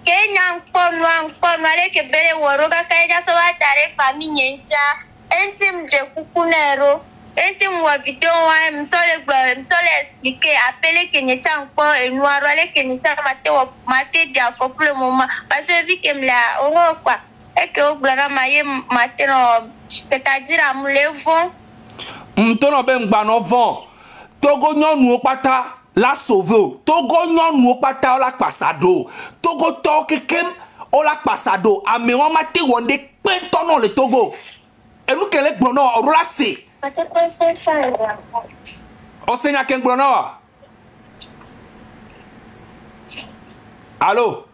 Kenya nkono ale kebele woroga kaija so wa tare famille ntia entim de kukunero entim wa video wa msole expliquer appeler Kenya chanko et noir ale Kenya chanko mate dia for pour le moment parce que vu que la on quoi et que au blana maye mateno c'est-à-dire à moulevon Mtono ben gbano vent. Togo nyonu pata la sauve. Togo nyonu pata la pasado. Togo toke kem o la pasado. Amewa mate wonde pentono le Togo. E nous kele gbono o la se. O senya ken gbono wa. Allô?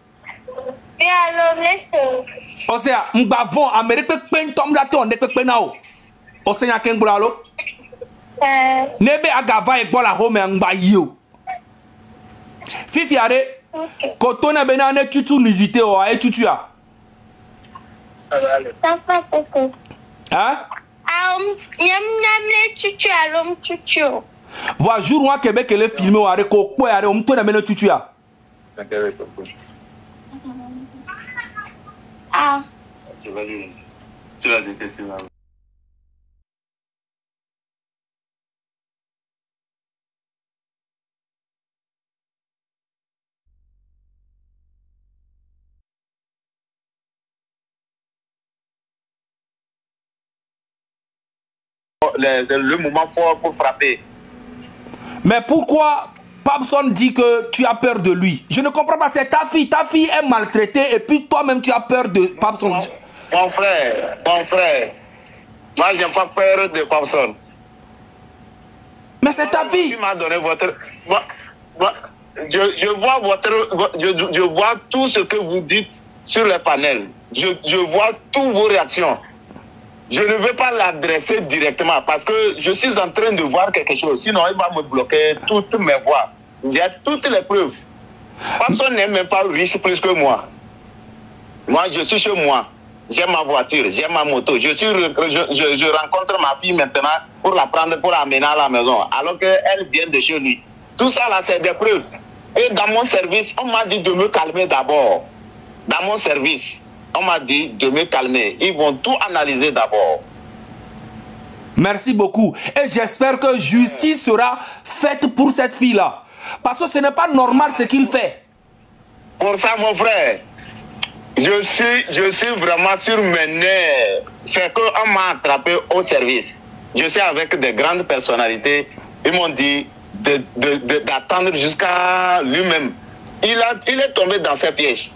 Oui, allô, laissez. O sea, mba vent Amerique pentom la to onde pe na o. O senya ken gbono allo? Nebe agava e bola home ngba yo. Fifi are kotona bena ne tutu nujite o e tutu ya. Hein? Nyam le tutu alom tutu. Voi jour wa kebe kele filmer o are ko po are o mtona bena tutu ya. Ah. Tu vas dire que tu vas. Le moment fort pour frapper. Mais pourquoi Papson dit que tu as peur de lui? Je ne comprends pas, c'est ta fille est maltraitée et puis toi-même tu as peur de Papson. Mon frère, moi je n'ai pas peur de Papson. Mais c'est ta fille. Tu m'as donné votre... Je vois tout ce que vous dites sur le panel. Je vois toutes vos réactions. Je ne veux pas l'adresser directement parce que je suis en train de voir quelque chose. Sinon, il va me bloquer toutes mes voix. Il y a toutes les preuves. Personne n'est même pas riche plus que moi. Moi, je suis chez moi. J'ai ma voiture, j'ai ma moto. Je rencontre ma fille maintenant pour la prendre, pour l'amener à la maison. Alors qu'elle vient de chez lui. Tout ça, là, c'est des preuves. Et dans mon service, on m'a dit de me calmer d'abord. Dans mon service. On m'a dit de me calmer. Ils vont tout analyser d'abord. Merci beaucoup. Et j'espère que justice sera faite pour cette fille-là. Parce que ce n'est pas normal ce qu'il fait. Pour ça, mon frère, je suis vraiment sur mes nerfs. C'est qu'on m'a attrapé au service. Je suis avec des grandes personnalités. Ils m'ont dit d'attendre jusqu'à lui-même. Il est tombé dans ses pièges.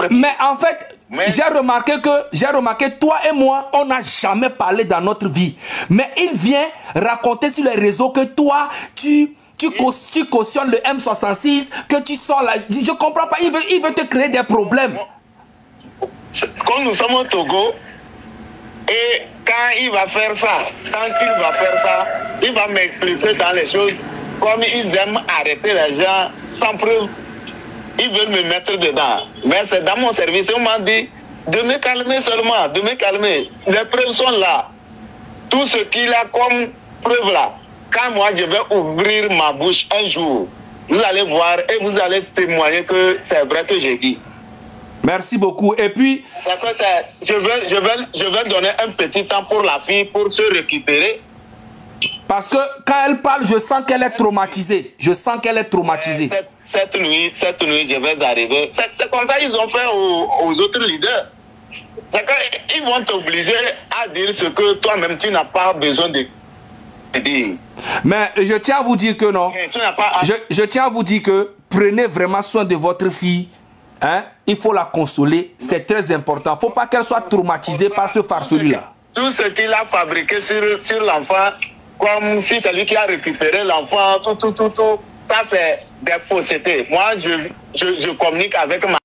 Mais en fait, j'ai remarqué, toi et moi, on n'a jamais parlé dans notre vie. Mais il vient raconter sur les réseaux que toi, tu cautionnes le M66, que tu sors là. Je comprends pas, il veut te créer des problèmes. Quand nous sommes au Togo, et quand il va faire ça, il va m'expliquer dans les choses comme ils aiment arrêter les gens sans preuve. Ils veulent me mettre dedans. Mais c'est dans mon service. On m'a dit de me calmer seulement, de me calmer. Les preuves sont là. Tout ce qu'il a comme preuve là. Quand moi je vais ouvrir ma bouche un jour, vous allez voir et vous allez témoigner que c'est vrai que j'ai dit. Merci beaucoup. Et puis... Je vais donner un petit temps pour la fille pour se récupérer. Parce que quand elle parle, je sens qu'elle est traumatisée. Cette nuit, je vais arriver. C'est comme ça qu'ils ont fait aux autres leaders. C'est qu'ils vont t'obliger à dire ce que toi-même tu n'as pas besoin de dire. Mais je tiens à vous dire que non. Je tiens à vous dire que prenez vraiment soin de votre fille. Hein? Il faut la consoler, c'est très important. Il ne faut pas qu'elle soit traumatisée par ce farfelu-là. Tout ce qu'il a fabriqué sur l'enfant, comme si c'est lui qui a récupéré l'enfant, tout, ça c'est des faussetés. Moi, je communique avec ma...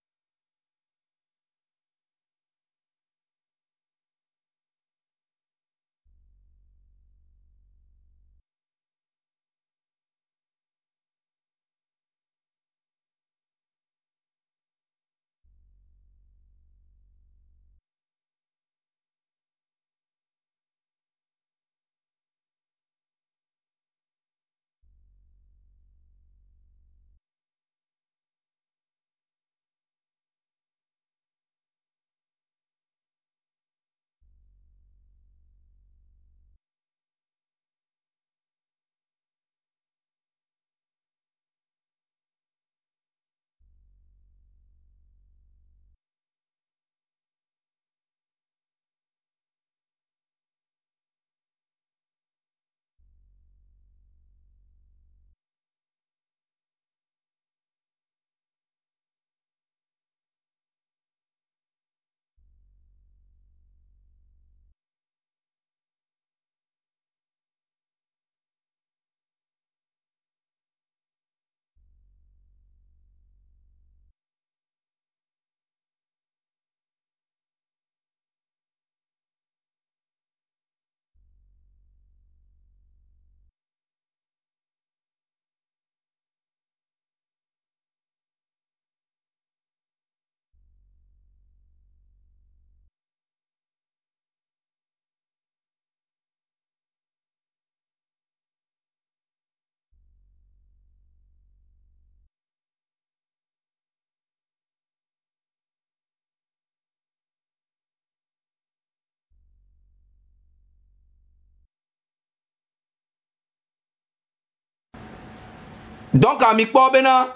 Donc, à Mikpo Bena,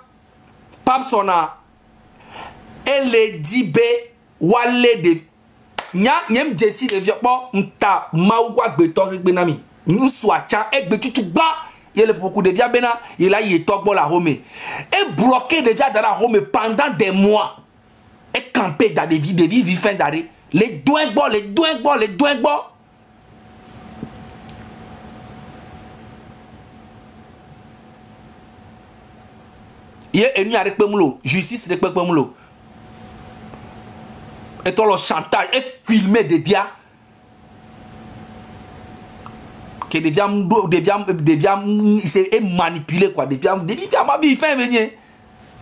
Papsona, elle est dit be, wale de. Nyem Jesse de Vietpo, Nta, Maoua Betor Benami. Nous soit tcha, et Betutu Ba, il y a beaucoup de via Bena, il a y talk la home. Et bloqué de via dans la home pendant des mois. Et campé dans des vies fin d'arrêt. Les douingbo. Il est ennemi avec Pemulo, justice avec Pemulo. Et tout le chantage, et filmer des biens. Que des biens, c'est manipulé quoi. Des biens, ma vie, fait venir.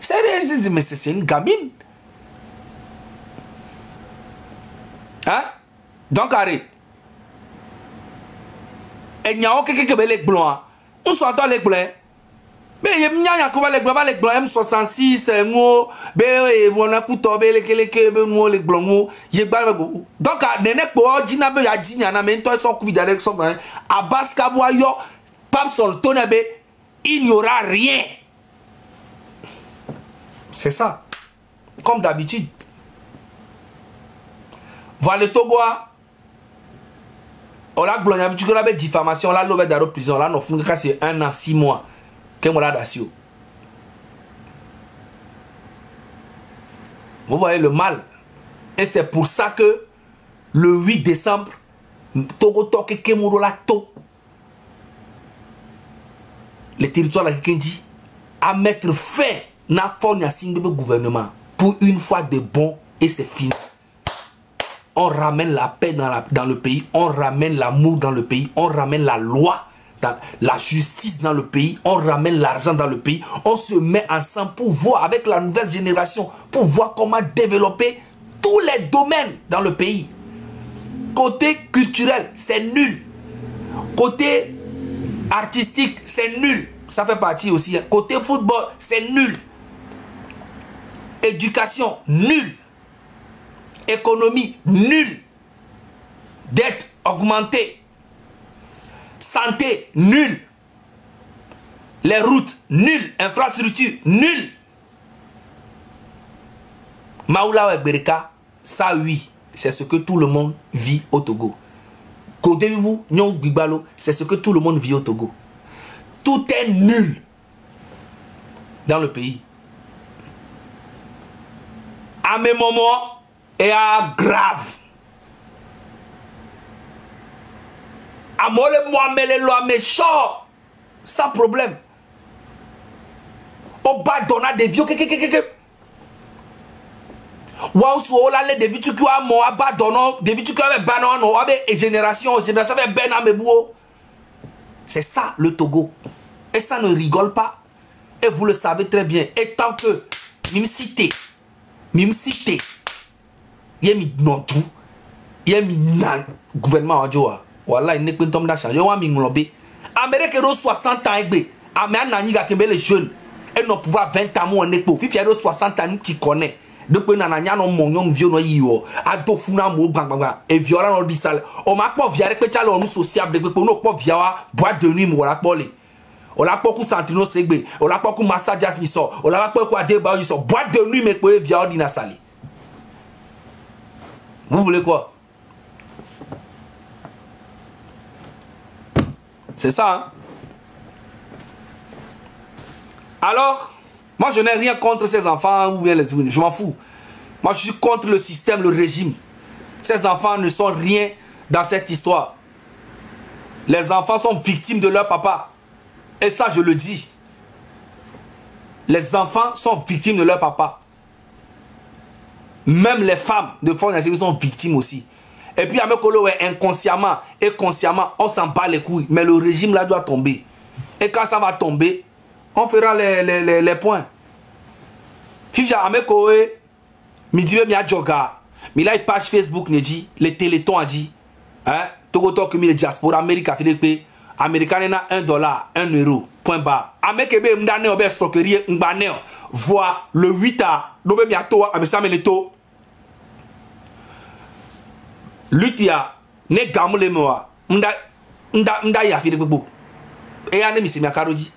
C'est rien, mais c'est une gamine. Hein? Donc, arrête. Et il y a quelqu'un qui est les blancs. On s'entend les blancs. Mais il y a les blancs M66 ngo be wona kuto be les blancs ye ba go donc nenek bo dina be ya dinya na me to so ku vidare so ba abaska bo yo Papson tonabe il n'y aura rien. C'est ça. Comme d'habitude. Voilà le Togo. On a glorifié du coup la diffamation là l'obé dans la prison là non fun c'est 1 an 6 mois. Vous voyez le mal. Et c'est pour ça que le 8 décembre, Togo Toke Kemuro la to. Le territoire là qui dit à mettre fin à la signe de gouvernement pour une fois de bon et c'est fini. On ramène la paix dans le pays, on ramène l'amour dans le pays, on ramène la loi. Dans la justice dans le pays, on ramène l'argent dans le pays, on se met ensemble pour voir avec la nouvelle génération, pour voir comment développer tous les domaines dans le pays. Côté culturel, c'est nul. Côté artistique, c'est nul. Ça fait partie aussi. Côté football, c'est nul. Éducation, nul. Économie, nul. Dette augmentée. Santé, nul. Les routes, nul. Infrastructure, nul. Maoula Bereka, ça oui, c'est ce que tout le monde vit au Togo. Kodevou, Nyon Gbalo, c'est ce que tout le monde vit au Togo. Tout est nul dans le pays. à mes moments et à grave. À moi les lois méchants, sans problème. Au bas d'on a des vieux Waouh, là, les vieux qui ont moi, bas d'on des vieux qui ont banon, on a des générations, avec ben à mes bouts. C'est ça le Togo. Et ça ne rigole pas. Et vous le savez très bien. Et tant que, même cité, il y a mis non tout, il y a mis nan gouvernement en joie. Voilà, il n'est pas un d'achat. Il y a mis nglobe. Amérique a 60 ans, Amérique a les jeunes. Et non pouvoir 20 ans, on est pour. Fifi a 60 ans, tu connais. Depuis nananya non mon vieux no yo ado funa mo gbangba e viola no disal o ma po via re pe chalo onu sociable de pe no po via wa boîte de nuit mo la po le o la po ku santino segbe o la po ku massage ni so o la po ku ade ba yo so boîte de nuit me pe via ordina sali. Vous voulez quoi? C'est ça hein? Alors moi, je n'ai rien contre ces enfants ou bien les trucs. Je m'en fous. Moi, je suis contre le système, le régime. Ces enfants ne sont rien dans cette histoire. Les enfants sont victimes de leur papa. Et ça, je le dis. Les enfants sont victimes de leur papa. Même les femmes de force sont victimes aussi. Et puis, à mes collègues, inconsciemment et consciemment, on s'en bat les couilles. Mais le régime là doit tomber. Et quand ça va tomber, on fera les points. Si jamais Koé, mi dit mi a joga, mi la page Facebook ne dit, les télétons a dit, hein, Togo que mi le diaspora Amérique a fait des Américain na $1, €1, point barre. Américain m'dane obe escroquerie m'bane, voit le 8 a, dobe mi a toa, amesa me le to. Lutia, ne gamule moa, m'da ya fait des bébou. Et ane mi se mi a karodi.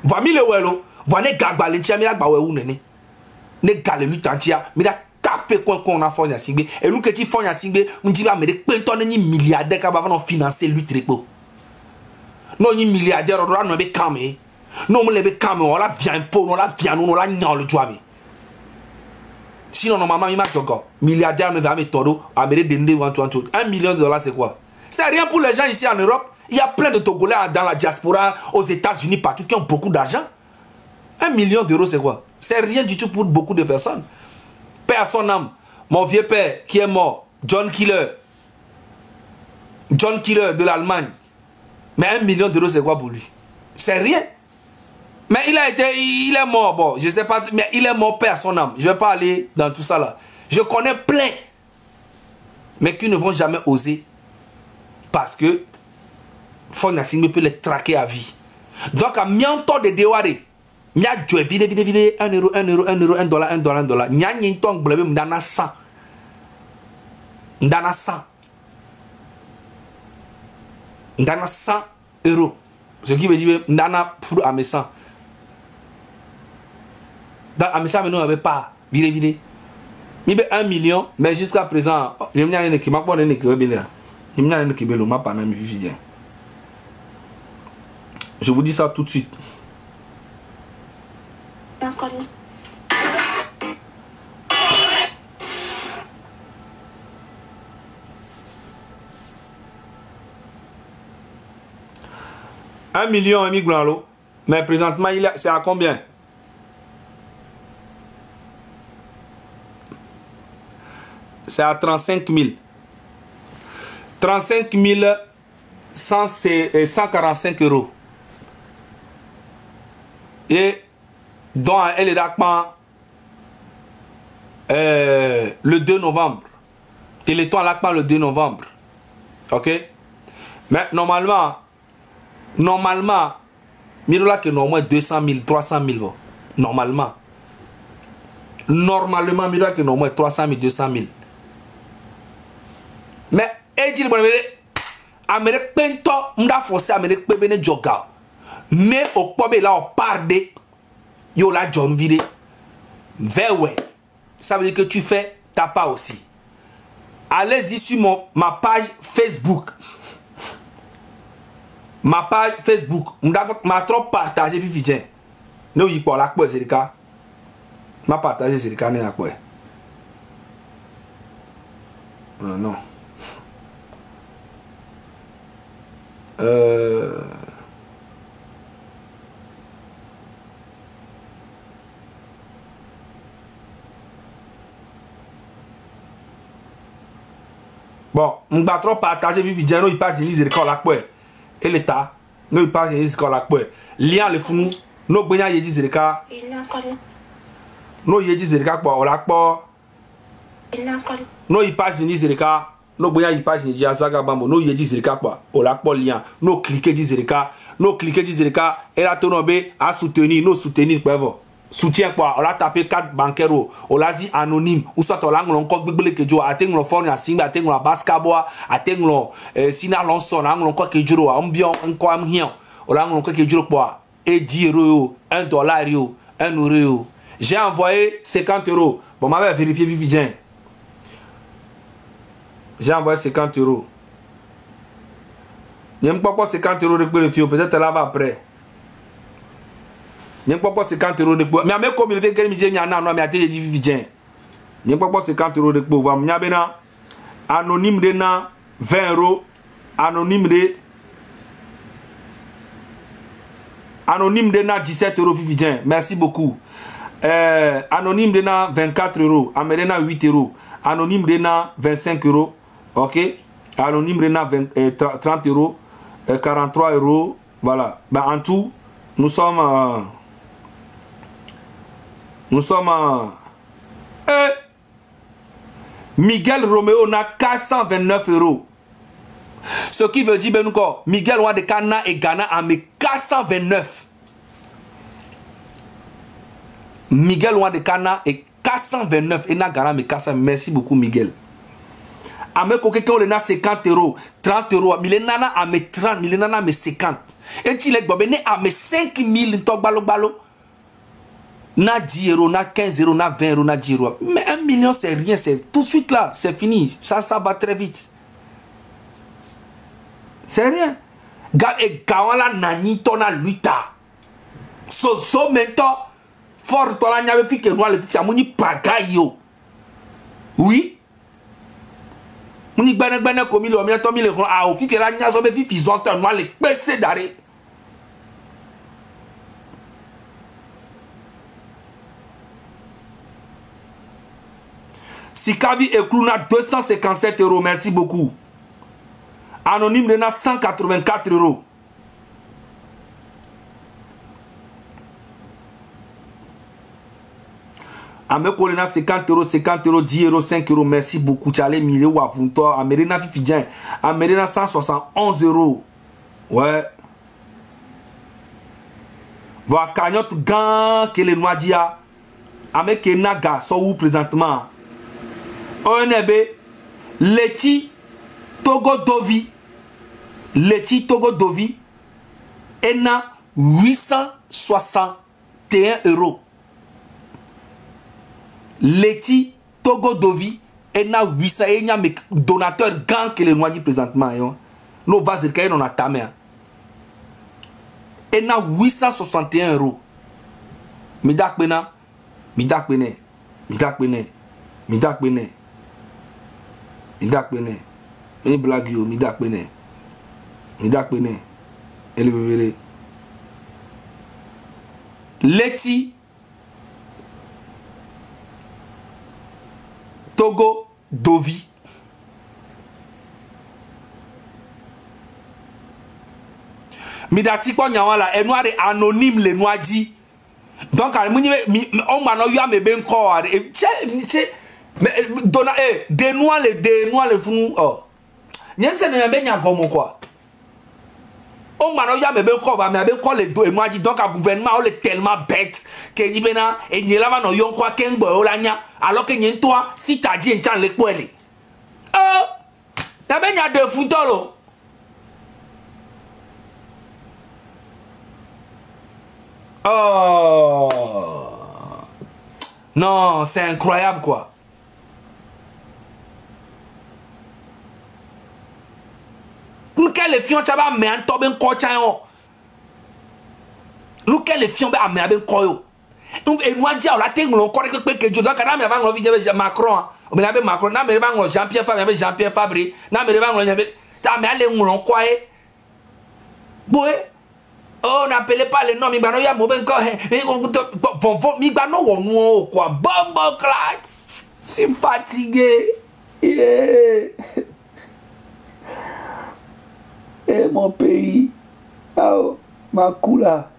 Va mi le welo, va ne gagba le tia mi la gba we ou nene. Ne gale luta tia, mi la tape qu'on a fonya singbe. Et nous que ti fonya singbe, on dit ba me de penton ni milliardaire ka ba va financer lutte repo. Non ni milliardaire on doit no be kame. Non mo le be kame, on la vient impôt, on la vient on la nya le joabe. Sinon non maman mi ma jogo, milliardaire me va me toro, a me de dende 1 million de dollars c'est quoi? C'est rien pour les gens ici en Europe. Il y a plein de Togolais dans la diaspora, aux États-Unis, partout, qui ont beaucoup d'argent. 1 million d'euros, c'est quoi? C'est rien du tout pour beaucoup de personnes. Père à son âme, mon vieux père qui est mort, John Killer de l'Allemagne. Mais 1 million d'euros, c'est quoi pour lui? C'est rien. Mais il est mort, bon, je sais pas, mais il est mort, père à son âme. Je vais pas aller dans tout ça là. Je connais plein, mais qui ne vont jamais oser parce que Fonya Singbe peut les traquer à vie. Donc, à mianto de deware, mia joie vide, $1, $1, $1. Nya nyintong blebe mdana 100. Mdana 100. Mdana 100 €. Ce qui veut dire mdana pour ame 100. Donc, ame 100, mais nous n'avons pas. Vide. Il y a 1 million, mais jusqu'à présent, il y a un qui m'a pas donné que il y a un qui m'a pas donné que je vous dis ça tout de suite. $1 million, ami Blanlo. Mais présentement, c'est à combien? C'est à 35 000. 35 145 €. Et dont elle est d'accord le 2 novembre. Téléthon à l'ACMA le 2 novembre. Ok? Mais normalement, Mirola que normalement 200 000, 300 000. Normalement, Mirola que normalement 300 000, 200 000. Mais, et dit Amérique Pento, m'da forcé Amérique Pébene Joga. Ne au pobe là au parde. Yo la John vide. Verwe. Ça veut dire que tu fais ta part aussi. Allez-y sur ma page Facebook. Ma page Facebook. M'a trop partagé vivien. Ne y pas la quoi c'est le cas. M'a partagé c'est le cas ne quoi. Non. Bon, on va trop partager Vividien, non, il passe une liste de la poêle. Et l'État, non, il passe une liste de la poêle. Lien le fou, non, bien, il dit Zerika. Non, il dit Zerika, quoi, on l'a pas. Non, il passe une liste de la non, bien, il passe une Zaga Bambo. Non, il dit Zerika, quoi, on l'a pas lien. Non, cliquez, dit Zerika. Non, cliquez, dit Zerika. Et la tournée à soutenir, non, soutenir, quoi, soutien quoi, on l'a tapé 4 bancaires, on l'a dit anonyme, ou soit on l'a encore bébé que jo, atteint le fond, à Simba, atteint la basketball, atteint le Sina Lonson, on encore que jo, on bien encore un rien, on l'a encore que jo quoi, et 10 €, $1, 1 €. J'ai envoyé 50 €. Bon, m'avait vérifié Vividien. J'ai envoyé 50 €. Il n'y a pas 50 € de vérifier, peut-être là-bas après. Il n'y a pas 50 € de poids. Mais avec comme il fait que je me non, mais à télé Vividien. Il n'y a pas 50 € de poids. Il y a anonyme de 20 €. Anonyme de 17 € Vividien. Merci beaucoup. Anonyme de 24 €. Amédena 8 €. Anonyme de 25 €. Ok. Anonyme de 30 €. 43 €. Voilà. Ben, en tout, nous sommes Miguel Romeo n'a 429 €. Ce qui veut dire, ben encore, Miguel Wadekana et Ghana a mis 429. Miguel Wadekana et 429 et na Ghana mais 400. Merci beaucoup Miguel. Ame koke on a 50 €, 30 €, milenana a mis 30, milenana a mis 50. Et tu l'es bobé a mis 5000 tok balo balo. Na 10 €, na 15 €, na 20 €, na 10 €. Mais 1 million c'est rien, c'est tout de suite là, c'est fini. Ça va très vite. C'est rien. Et Kawala nani tona luita. So mento fort tola nyabe fi ke noa le fi amuni pagayo. Oui. Muni gbene komi le omi to mi le kon a o fi ke la nya so be fi fizonte noa le pese dare. Sikavi Ekluna 257 €, merci beaucoup. Anonyme de 184 €. Amekolena 50 €, 50 €, 10 €, 5 €, merci beaucoup. Tchale Mille ou Afunto, Amerina Fifidien, Amerina 171 €. Ouais. Voilà, cagnotte gan que les noirs disent. Avec Naga, sont où présentement? ONB, Leti Togo Dovi. Leti Togo Dovi. Et na 861 €. Leti Togo Dovi. Et na 800 et na mes donateurs gang que les noirs disent présentement. Nos vases de on a tamé. Et na 861 €. Midak bena. Midak bene. Midak bene. Midak bene. Midak bene. Meni blague yo. Midak bene. Midak bene. Et le bébé. Leti Togo Dovi. Midasi kwa nyawala. Et noir anonyme les noirs dit. Donc, on m'a eu à me bien corps. Mais donna des noirs les fous. Oh, n'y a pas de comme quoi. On m'a eu à me bien corps, mais bien corps les deux. Et moi, dit donc, le gouvernement est tellement bête que n'y a et n'y a pas de yon quoi qu'un boy alors que n'y a toi, si t'as dit un temps les poêles. Oh, t'as bien y a deux foutons. Oh non, c'est incroyable quoi. Nous quel fion chaba mais en toben ko chan. Nous quel fion ba mais ben ko yo. Et moi dire la tengo encore que je dois quand même avant envie de Macron. On a Macron, n'a pas Jean-Pierre Fabre, Jean-Pierre Fabre, n'a pas allé quoi. On n'appelait pas les noms, mais il y a mauvais corps. Mais quoi, bombo class. Je suis fatigué. Yeah. Et mon pays. Oh, ma coula.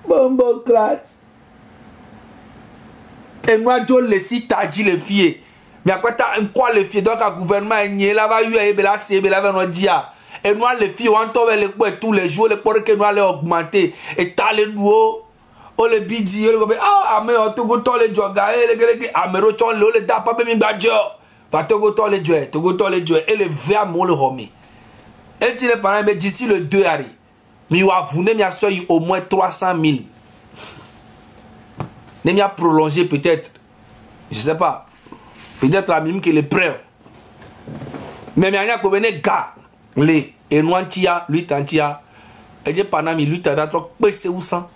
Bombo class. Et moi, je le cite, t'as dit les filles. Mais après, t'as quoi les filles? Donc, le gouvernement est là, va y avoir c'est là, et nous, les filles, on tombe les points tous les jours, les points que nous allons augmenter. Et t'as les nouveaux, on les bidis, ah, mais on te goûte les jogas, les amérochons, les dapa, même badjo. Va te goûter les joies, et les verts, mon le homi. Et tu n'es pas là, mais d'ici le 2 arrêt, mais vous avez au moins 300 000. N'est pas prolongé peut-être, je sais pas, peut-être la même que les prêts. Mais il y a un gars. Les Enouantia, lui tantia, et j'ai pas mis lui t'as trop baissé où ça?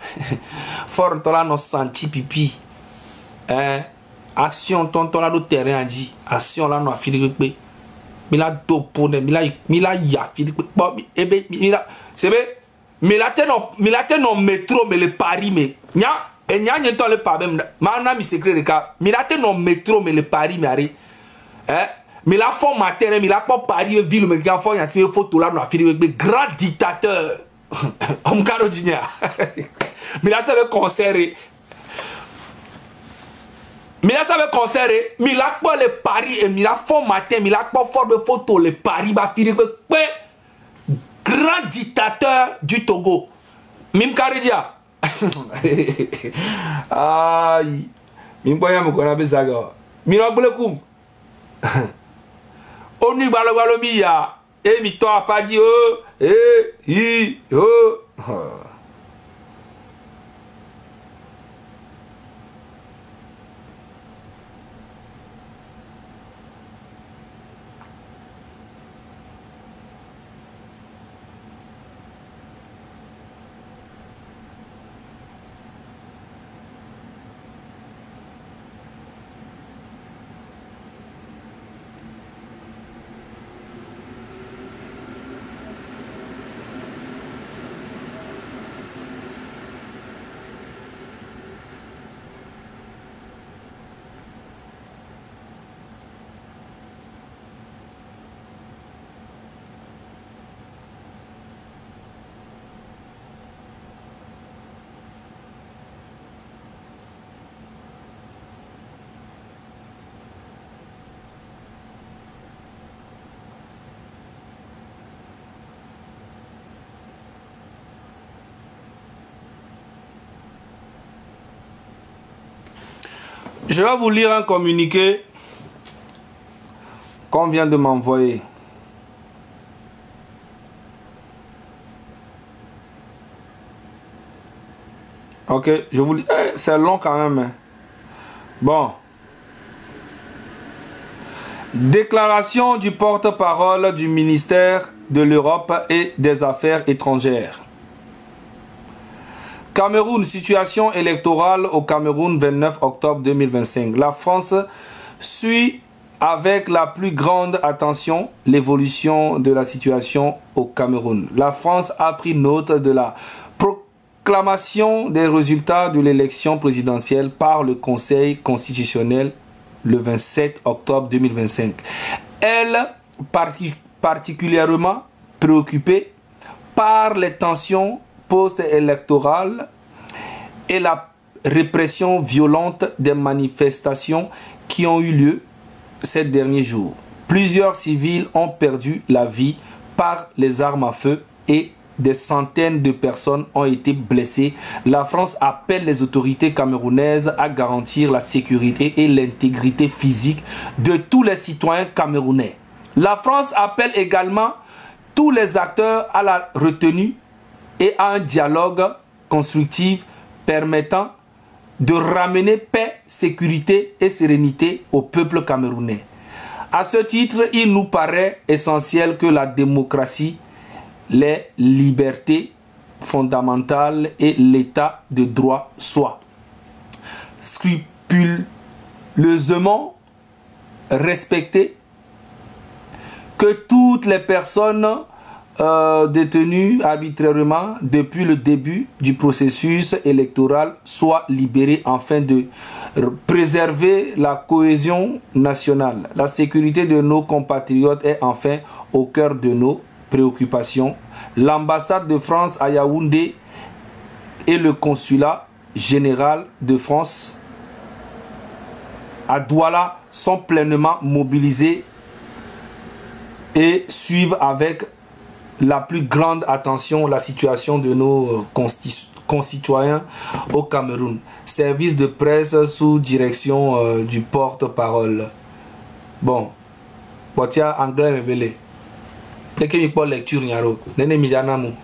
Fort là nos senti pipi. Action tonton là le terrain dit, action là nos Philippe. Mila dopone, mila ya Philippe. Bon, et ben mila, c'est bien. Milate non métro mais le Paris mais nya et nya n'y le pas même. Mana mi secret de cas. Milate non métro mais le Paris mais arrête. Mais la forme matin, mais la pas Paris, ville, mais la forme, il y a ces photos là, dans la film, grand dictateur. Homme carodinien. Mais là, ça veut conserver. Mais là, ça veut conserver. Mais là, pas le Paris, et mais la forme matin, mais la pas forme photo, le Paris, va finir, grand dictateur du Togo. Mim Karedia. Aïe. Mim Boya me connaît ça, gars. Mira Bolekoum. On n'y va le mia. Et mi toi pas dit Je vais vous lire un communiqué qu'on vient de m'envoyer. Ok, je vous lis. C'est long quand même. Hein. Bon. Déclaration du porte-parole du ministère de l'Europe et des Affaires étrangères. Cameroun, situation électorale au Cameroun 29 octobre 2025. La France suit avec la plus grande attention l'évolution de la situation au Cameroun. La France a pris note de la proclamation des résultats de l'élection présidentielle par le Conseil constitutionnel le 27 octobre 2025. Elle est particulièrement préoccupée par les tensions post-électorale et la répression violente des manifestations qui ont eu lieu ces derniers jours. Plusieurs civils ont perdu la vie par les armes à feu et des centaines de personnes ont été blessées. La France appelle les autorités camerounaises à garantir la sécurité et l'intégrité physique de tous les citoyens camerounais. La France appelle également tous les acteurs à la retenue et à un dialogue constructif permettant de ramener paix, sécurité et sérénité au peuple camerounais. À ce titre, il nous paraît essentiel que la démocratie, les libertés fondamentales et l'état de droit soient leusement respecté que toutes les personnes détenues arbitrairement depuis le début du processus électoral soient libérées afin de préserver la cohésion nationale. La sécurité de nos compatriotes est enfin au cœur de nos préoccupations. L'ambassade de France à Yaoundé et le consulat général de France à Douala sont pleinement mobilisés et suivent avec la plus grande attention la situation de nos concitoyens au Cameroun. Service de presse sous direction du porte-parole. Bon, botia anglais me belé. Dès que mi pas lecture nyaro, nene mi danamu.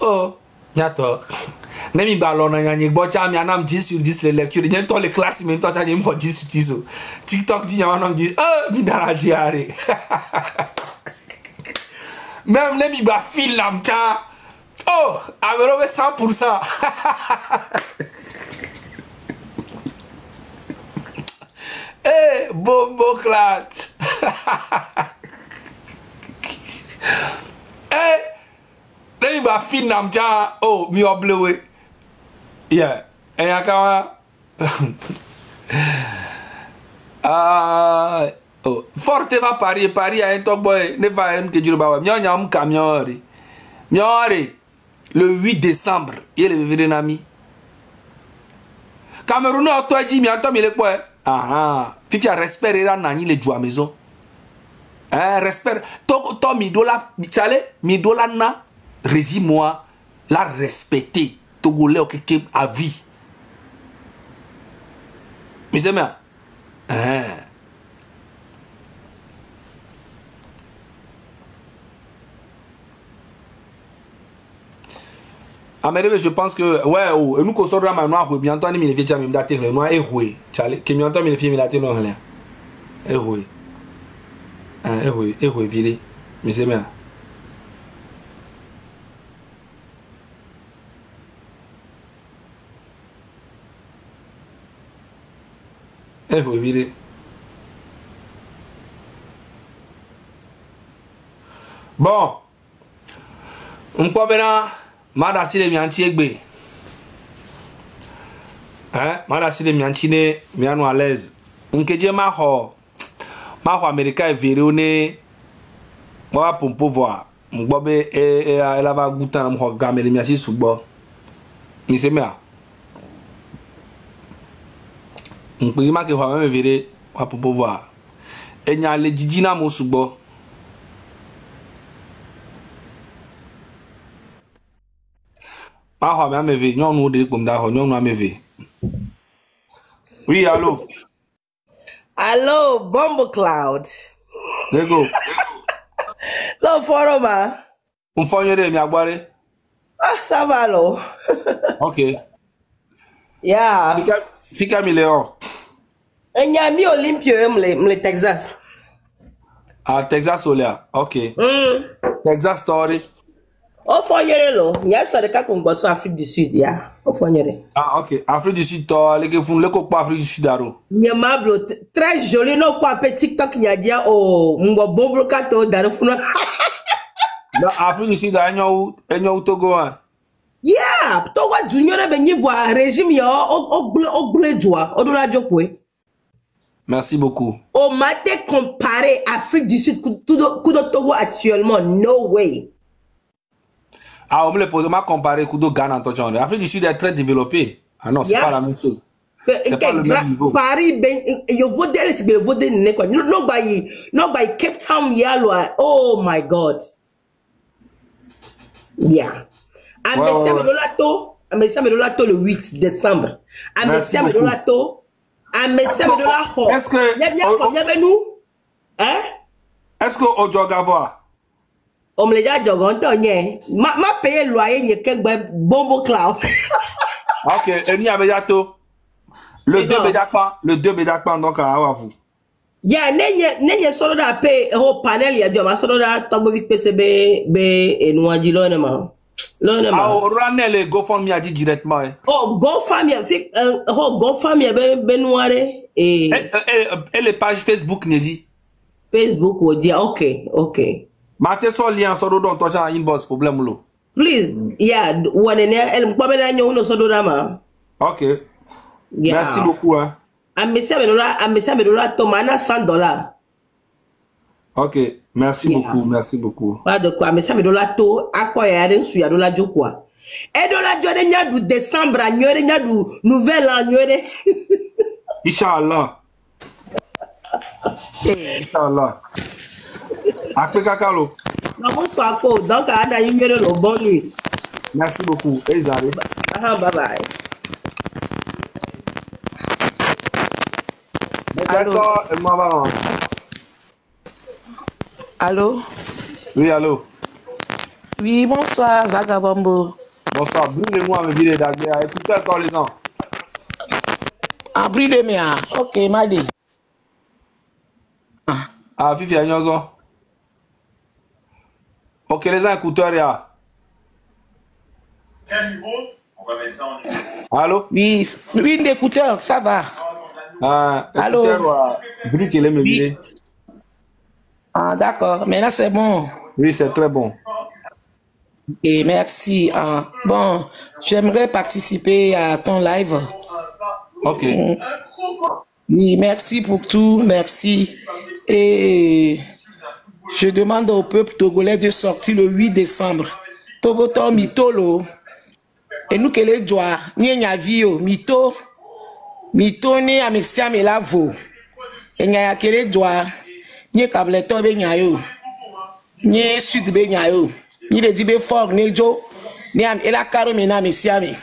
Oh, nyato. Nemi ballon na nyani bocha mi anam 10 sur 10 les lectures. Nyen to les classes men to ta ni mo 10 sur 10. TikTok di anam 10. Mi dara diare. Même nemi ba film cha. Oh, avero 100%. Eh, bombo clat. Eh, let me ba fin nam cha. Oh, mi oblewe. Yeah. En yakawa. Oh, forte va Paris, Paris a un top boy. Ne va un que Djuruba. Mionya un camion. Miore. Le 8 décembre, il est venu ami. Cameroun a toi dit mi attends mi le quoi. Ah, fifi a respect era nani le joie maison. Respect. To mi dola chale, mi dola na rési moi la respecter. Togolais ok à vie. Mais c'est bien. Je pense que ouais oh nous qu'on sort là maintenant bientôt ni mi fait jamais dater le noir et roué chale que bientôt mi fait mi dater non rien et roué viré mais c'est bien viré bon on peut bien Mada si le mianti egbe. Mada si le mianti ne miano à l'aise. Unkeje ma ho America e verone. Moi pour pouvoir. Mbobe elle va goûter na mo game le miasi subo. Mi se mea. Unkeje ma ke ho me vere wa pour pouvoir. Enya le jijina mo subo. Ah, mais me non nous de comme da non me oui, allô. Allô, Bombo Cloud. There go. Lo foroma. Fonyo de mi agbare. Ah, ça va lo. OK. Yeah. Fika mi Léon. Enya mi Olympio mle Texas. Ah, Texas Olia. OK. Texas story. O fonyere lo, ya so de ka ko ngbo so Afrique du Sud ya. O fonyere. Ah OK, Afrique du Sud to le ke fun le ko pa Afrique du Sud aro. Nyamablo très joli no kwa pe TikTok nya dia o ngbo bombro ka to daro fun. Na Afrique du Sud enyo Togo an. Yeah, Togo junior be nyi voir régime yo o gledwa, o do la jokwe. Merci beaucoup. O mate comparé Afrique du Sud kudo Togo actuellement, no way. Ah, on me le pose, on m'a comparé Kudo Ghana en touchant. L'Afrique du Sud est très développée. Ah non, c'est pas la même chose. C'est pas le même niveau. Paris, you vote there, it's be vote in quoi. Nobody Cape Town yalo. Oh my God. Yeah. Amessia Medolato le 8 décembre. Amessia Medolato. Amessia Medolato. Est-ce que hein? Est-ce que Odjogavoa On me l'a dit ma paye loyer n'y que Bombo Cloud. OK, et ni abeyato. Le 2 bedakpan donc à vous. Ya nenye solo da pe ho panel ya jo ma solo da togbo vi pese be enuaji lo ne ma. Lo ne ma. Ah, Ranel GoFundMe a dit directement. Oh, GoFundMe fi GoFundMe be nuare Et les pages Facebook ne dit. Facebook wo dia OK. Mate so lien so do don to cha inbox problème lo. Please, yeah, one ne el mkwa be na nyo no solo da ma. OK. Yeah. Merci beaucoup hein. Amisa me dola to mana $100. OK, merci beaucoup. Pas de quoi, amisa me dola to akoya ya nsu ya dola jokwa. E dola jode nya du décembre anyore nya du nouvel an anyore. Inch'Allah. Inch'Allah. Akpe kakalo. Non, bonsoir ko. Donc ana yimere lo bonne nuit. Merci beaucoup. Ezare. Bye bye. Allô? Oui, allô? Oui, bonsoir, Zagabambo. Bonsoir, brûlez-moi me dire d'agréer. Écoutez encore les gens. Ah, brûlez-moi. Ok, Madi. Ah, Fifi Agnozo. Ok, les gens écouteurs, ya. Quel niveau? On va mettre ça en niveau. Allô? Oui, l'écouteur, ça va. Ah, allô? Brûlez me dire. Ah, d'accord. Maintenant, c'est bon. Oui, c'est très bon. Et merci. Bon, j'aimerais participer à ton live. Ok. Oui, merci pour tout. Merci. Et je demande au peuple togolais de sortir le 8 décembre. Togoto mitolo. Et nous que les joies, ni nyavio, mito ni amestia melavo. Et nya kele joie, ni kableto be nyayo. Ni sud be nyayo. Ni le dibe fort ni jo. Ni am ela karo mena mesia me.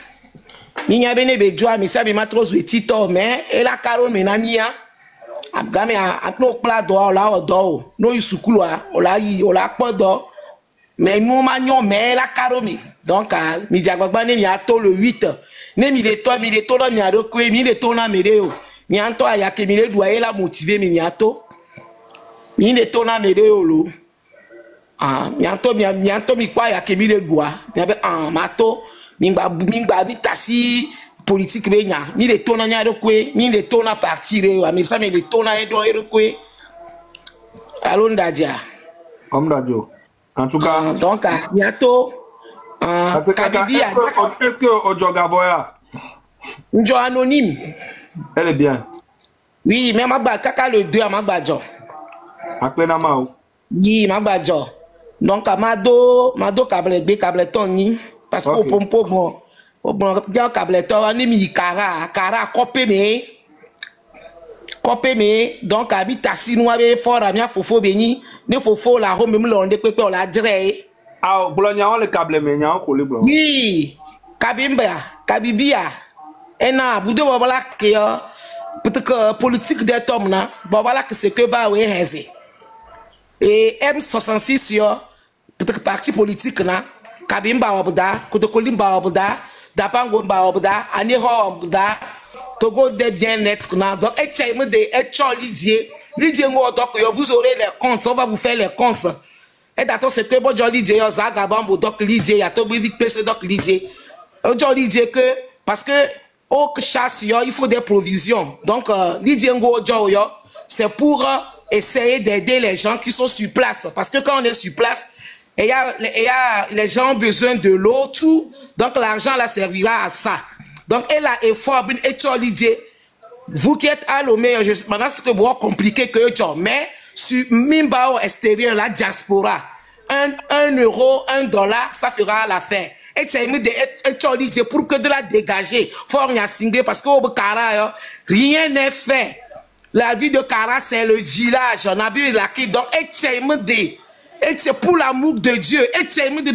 Ni nya bene be joie mesia be matro zuetito mais ela karo mena mia. Abgame a no pla do la odo. No yusukulu ola podo. Mais nous manions mais la caromi. Donc mi diagbagba ne mi ato le 8. Ne mi le to na mi adoko mi le to na mereo. Mi anto aya ke mi le doyer la motiver mi ato. Mi le to na mereo lo. Ah mi anto mi kwa ya ke mi le doa. Mi be mato mi gba bi tasi politique be nya. Mi le to na nya adoko mi le to na partir e mi sa mi le to na edo eroko. Alonda dia. Omdadio. En tout cas, donc bientôt est-ce que Ojoga voya? Njo anonyme. Elle est bien. Oui, mais ma ba kaka le 2 à ma badjo. Akpena mao. Oui, ma badjo. Donc mado cableton ni parce que pompo bon bien cableton ni mi kara copé me donc habitasi noa be fort amia fofo beni ne fofo la ho même londe pepe o la dire ah blonya on le câble me nya ko le blon oui kabibia ena budo babala ke peut-être politique des hommes na babala que c'est que ba we heze et M66 yo peut-être parti politique na kabimba obuda kotokolimba obuda dapango ba obuda ani ho obuda Togo de bien-être. Donc, Lidier, vous aurez les comptes. On va vous faire les comptes. Et d'ailleurs, c'est que bon, Lidier, Zagabambo, donc Lidier, il y a tout vite PC, donc Lidier. Lidier que, parce que, au chasse, il faut des provisions. Donc, Lidier, c'est pour essayer d'aider les gens qui sont sur place. Parce que quand on est sur place, les gens ont besoin de l'eau, tout. Donc, l'argent, là, servira à ça. Donc, elle a effort, vous qui êtes à l'Omé, maintenant c'est que vous compliqué que eux, mais sur Mimbao extérieur, la diaspora, 1 euro, $1, ça fera l'affaire. Et tu as mis des pour que de la dégager, faut rien signer parce qu'au Kara, rien n'est fait. La vie de Kara, c'est le village, on a vu la qui, donc, et tu as mis des, et c'est pour l'amour de Dieu, et tu as mis des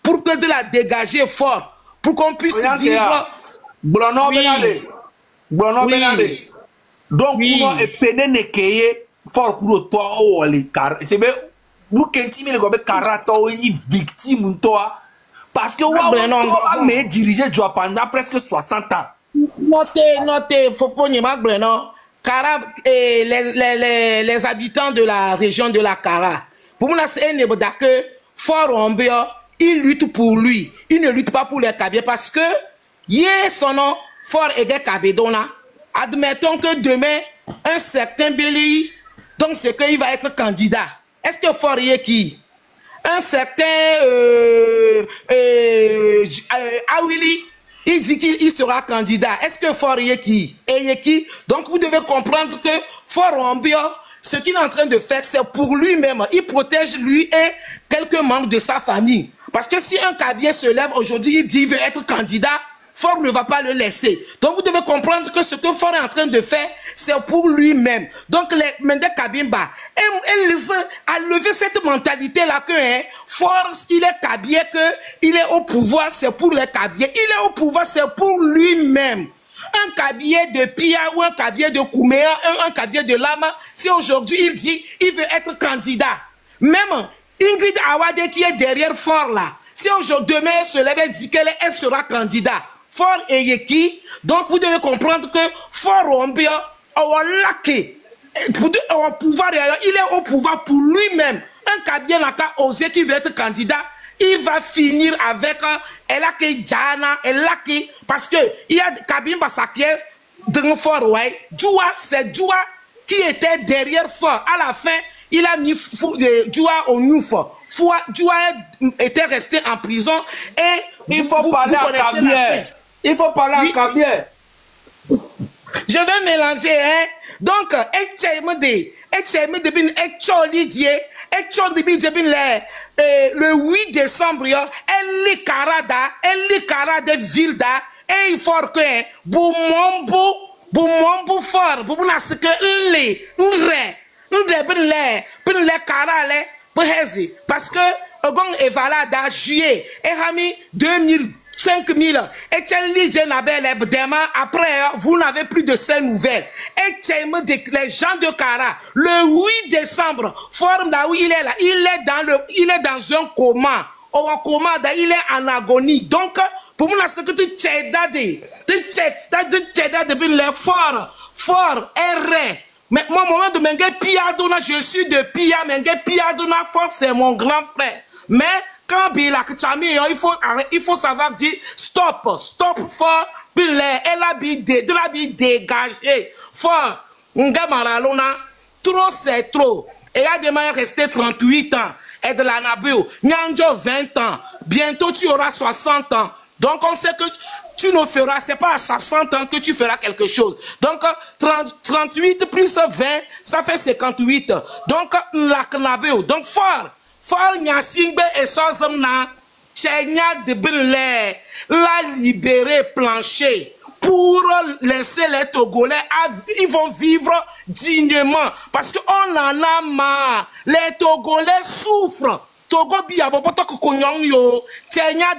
pour que de la dégager fort. Pour qu'on puisse vivre. Blono benade. Donc, on est peine nekeye fort pour toi ou les car. C'est bien. Nous kentime le gobe karato ni victime toi. Parce que on me diriger pendant presque 60 ans. Notez, faut ni mag bleno. Kara, les habitants de la région de la Kara, pour moi, c'est un éboda que Fort Ombio, il lutte pour lui. Il ne lutte pas pour les Kabyé parce que, hier, son nom, Fort Ege Kabedona, admettons que demain, un certain Béli, donc c'est qu'il va être candidat. Est-ce que Fort Yeki, un certain Awili, il dit qu'il sera candidat. Est-ce que Fort Yeki et Yeki, donc vous devez comprendre que Fort Ombio, ce qu'il est en train de faire, c'est pour lui-même. Il protège lui et quelques membres de sa famille. Parce que si un Kabien se lève aujourd'hui, il dit qu'il veut être candidat, Fort ne va pas le laisser. Donc vous devez comprendre que ce que Fort est en train de faire, c'est pour lui-même. Donc les Mende Kabimba, elle a levé cette mentalité-là que Fort, il est Kabien, qu'il est au pouvoir, c'est pour les Kabiens. Il est au pouvoir, c'est pour lui-même. Un Kabien de Pia ou un Kabien de Kouméa, un Kabien de Lama, si aujourd'hui il dit il veut être candidat. Même Ingrid Awade qui est derrière Fort là, si aujourd'hui demain elle se lève et dit qu'elle sera candidat. Fort et Yeki, donc vous devez comprendre que Fort Ombio, au pouvoir, il est au pouvoir pour lui-même. Un Kabien n'a qu'à oser qui veut être candidat, il va finir avec Elake Djana, Elake, parce que il y a Kabin Bassakier dans Fort ouais. Djoua, c'est Djoua qui était derrière Fort. À la fin, il a mis Djoua au Nyouf. Djoua était resté en prison et il faut parler à Kabien. Il faut parler à Kabien. Je vais mélanger, hein. Donc, le 8 décembre, elle est Karada, Vilda, et il faut que, Boumombo fort, Boumona ce que parce que, Evalada, juillet, et Hami 2000. 5000. Après, vous n'avez plus de ces nouvelles. Et les gens de Kara, le 8 décembre, forme là où il est là, il est dans un coma. Au coma, il est en agonie. Donc, pour moi, ce que tu fort, R. Mais moi, moment de Mengue Piadona, je suis de Pia, Mengue Piadona, fort, c'est mon grand frère. Mais, quand il faut savoir dire stop fort, elle a dégagé fort. Trop c'est trop. Et il y a des moyens restés 38 ans. Et de la Nabio, Nyanjo 20 ans. Bientôt tu auras 60 ans. Donc on sait que tu ne feras, c'est pas à 60 ans que tu feras quelque chose. Donc 38 plus 20, ça fait 58. Donc la Nabio, donc fort. Fort Nyasingbe et Sozamna, Tchenya de Belé, la libérer plancher pour laisser les Togolais, ils vont vivre dignement. Parce qu'on en a marre. Les Togolais souffrent. Togo biabo potoko konyongyo, Tchenya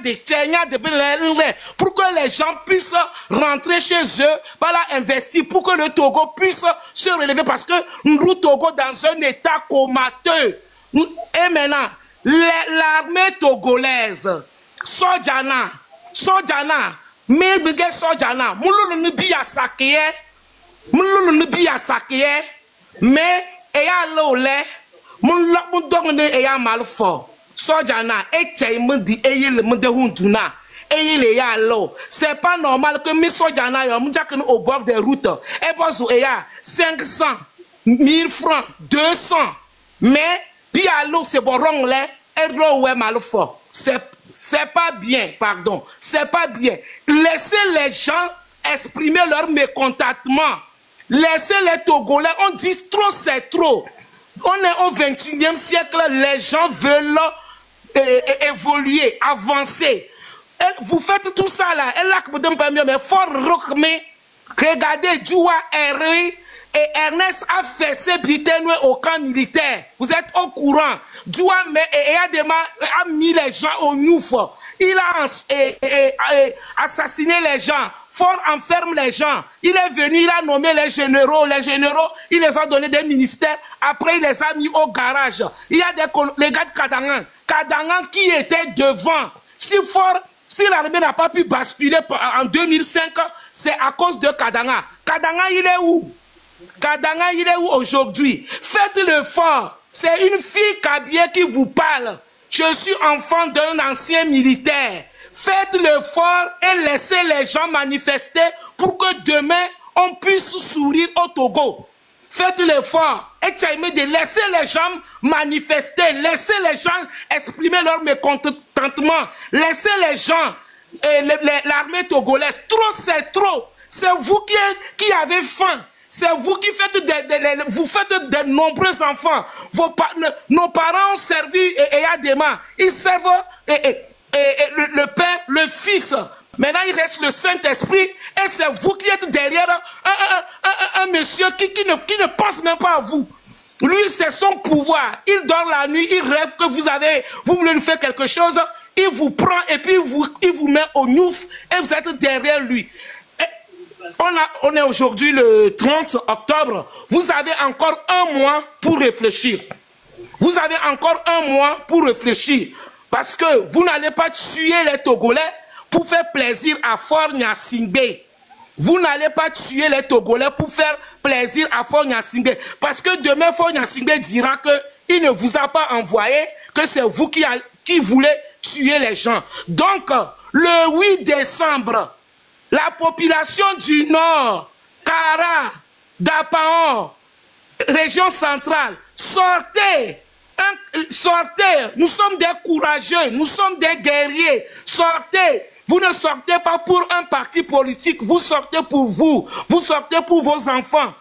de Belé, pour que les gens puissent rentrer chez eux, voilà, investir pour que le Togo puisse se relever. Parce que nous, Togo, dans un état comateux. Et maintenant, l'armée togolaise, Sojana, mais Sojana, Moulou ne bi à saké, mais eya lole, Moulou donne eya mal fort, Sojana, et Tchaïme dit eye le monde huntuna, eye le ya lo. C'est pas normal que mes Sojana yom au bord des routes, et bozo eya 500, 1000 francs, 200, mais Pialo, c'est bon, c'est pas bien, pardon. C'est pas bien. Laissez les gens exprimer leur mécontentement. Laissez les Togolais, on dit trop, c'est trop. On est au 21e siècle, les gens veulent évoluer, avancer. Vous faites tout ça là. Mais fort regardez, Djoua Henry. Et Ernest a fait ses Britanniques au camp militaire. Vous êtes au courant. Djoua a mis les gens au Nyouf. Il a assassiné les gens. Fort enferme les gens. Il est venu, il a nommé les généraux. Les généraux, il les a donné des ministères. Après, il les a mis au garage. Il y a les gars de Kadangan. Kadangan qui était devant. Si l'armée n'a pas pu basculer en 2005, c'est à cause de Kadangan. Kadangan, il est où? Kadanga, il est où aujourd'hui? Faites le fort. C'est une fille Kabyé qui vous parle. Je suis enfant d'un ancien militaire. Faites le fort et laissez les gens manifester pour que demain, on puisse sourire au Togo. Faites l'effort et Tchaïmé de laisser les gens manifester, laissez les gens exprimer leur mécontentement, laissez les gens, l'armée togolaise, trop c'est trop. C'est vous qui avez faim, c'est vous qui faites vous faites de nombreux enfants. Nos parents ont servi Eyadema, ils servent le père, le fils. Maintenant, il reste le Saint-Esprit et c'est vous qui êtes derrière un monsieur qui ne pense même pas à vous. Lui, c'est son pouvoir. Il dort la nuit, il rêve que vous voulez lui faire quelque chose, il vous prend et puis il vous met au nouf et vous êtes derrière lui. On est aujourd'hui le 30 octobre. Vous avez encore un mois pour réfléchir. Vous avez encore un mois pour réfléchir. Parce que vous n'allez pas tuer les Togolais pour faire plaisir à Faure Gnassingbé. Vous n'allez pas tuer les Togolais pour faire plaisir à Faure Gnassingbé. Parce que demain, Faure Gnassingbé dira qu'il ne vous a pas envoyé, que c'est vous qui voulez tuer les gens. Donc, le 8 décembre, la population du Nord, Kara, Dapaon, région centrale, sortez! Sortez, nous sommes des courageux, nous sommes des guerriers, sortez, vous ne sortez pas pour un parti politique, vous sortez pour vous sortez pour vos enfants,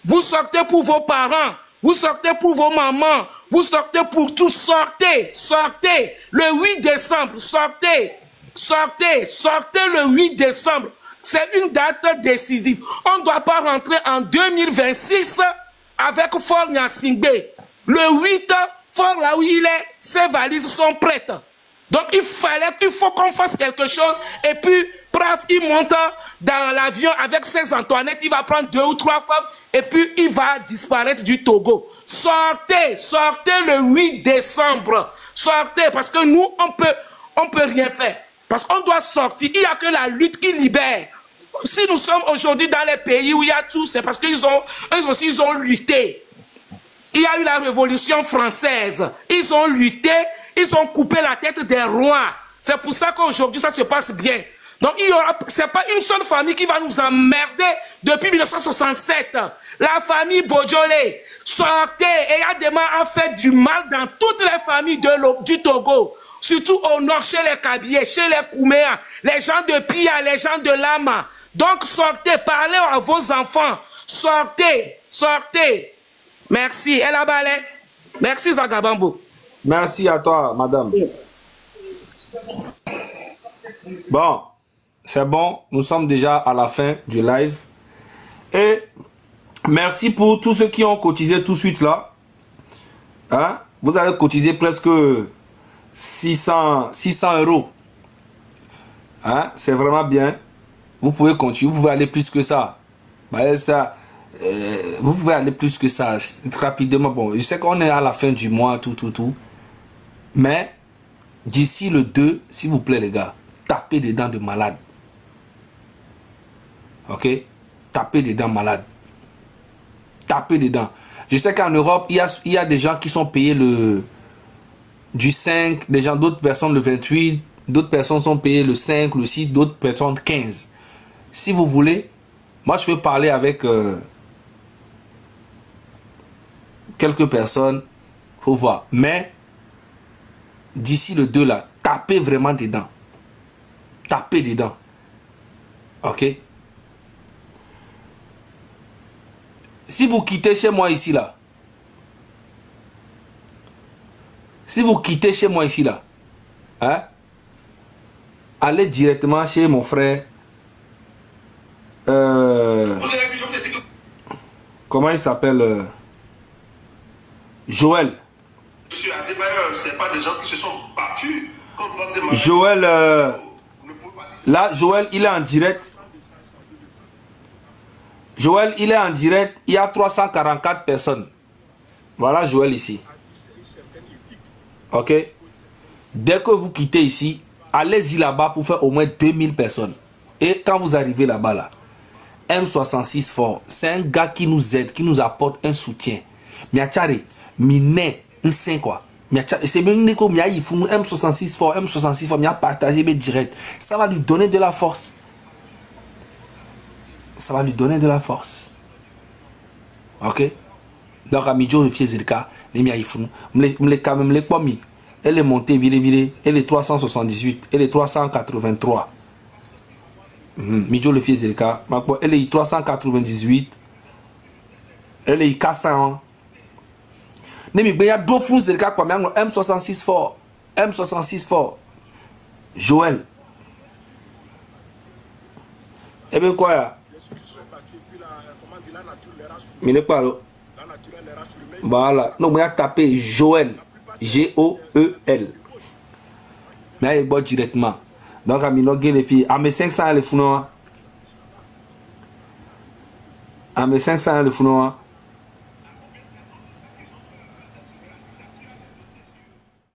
vous sortez pour vos parents, vous sortez pour vos mamans, vous sortez pour tous, sortez, sortez, le 8 décembre, sortez, sortez, sortez le 8 décembre, c'est une date décisive, on ne doit pas rentrer en 2026 avec Faure Gnassingbé, le 8 Faure là où il est, ses valises sont prêtes. Donc il faut qu'on fasse quelque chose. Et puis, bref, il monte dans l'avion avec ses Antoinettes, il va prendre 2 ou 3 femmes et puis il va disparaître du Togo. Sortez, sortez le 8 décembre. Sortez, parce que nous, on peut rien faire. Parce qu'on doit sortir. Il n'y a que la lutte qui libère. Si nous sommes aujourd'hui dans les pays où il y a tout, c'est parce qu'ils ont lutté. Il y a eu la Révolution française. Ils ont lutté, ils ont coupé la tête des rois. C'est pour ça qu'aujourd'hui, ça se passe bien. Donc, c'est pas une seule famille qui va nous emmerder depuis 1967. La famille Bojolé, sortez, et Adema a fait du mal dans toutes les familles du Togo. Surtout au nord, chez les Kabyé, chez les Kouméa, les gens de Pia, les gens de Lama. Donc, sortez, parlez à vos enfants. Sortez, sortez. Merci. Elle a balé. Merci, Zagabambo. Merci à toi, madame. Bon, c'est bon. Nous sommes déjà à la fin du live. Et merci pour tous ceux qui ont cotisé tout de suite là. Hein? Vous avez cotisé presque 600 €. Hein? C'est vraiment bien. Vous pouvez continuer. Vous pouvez aller plus que ça. Bah, ça. Vous pouvez aller plus que ça rapidement. Bon, je sais qu'on est à la fin du mois, tout. Mais d'ici le 2, s'il vous plaît les gars, tapez des dents de malade. Ok? Tapez des dents malades. Tapez des dents. Je sais qu'en Europe, il y a des gens qui sont payés du 5, des gens, d'autres personnes le 28, d'autres personnes sont payées le 5, le 6, d'autres personnes 15. Si vous voulez, moi je peux parler avec quelques personnes, faut voir. Mais d'ici le 2 là, tapez vraiment des dents. Tapez des dents. Ok? Si vous quittez chez moi ici là, si vous quittez chez moi ici là, hein, allez directement chez mon frère. Comment il s'appelle? Joël. Monsieur Adebayor, c'est pas des gens qui se sont battus contre Vazema. Joël, là, Joël, il est en direct. Joël, il est en direct. Il y a 344 personnes. Voilà Joël ici. Ok? Dès que vous quittez ici, allez-y là-bas pour faire au moins 2000 personnes. Et quand vous arrivez là-bas, là, M66 fort, c'est un gars qui nous aide, qui nous apporte un soutien. Miachare, mine, un 5 quoi. C'est bien que il faut M66 fort, M66 fort, mia partager mes directs. Ça va lui donner de la force. Ça va lui donner de la force. Ok? Donc, à Midjo, le fier Zirka, les mia ifou, me quand même les pomis. Elle est montée, virée, elle est 378, elle est 383. Midjo le fier Zirka, elle est 398, elle est 400. Il y a deux flous Zirka, M66 fort, M66 fort. Joël. Eh bien, quoi là? Mais ne pas là. Voilà. Non, mais il a tapé Joël. G-O-E-L. Mais il est directement. Donc, à Minogué, les filles. À mes 500, les founois. À mes 500, les founois.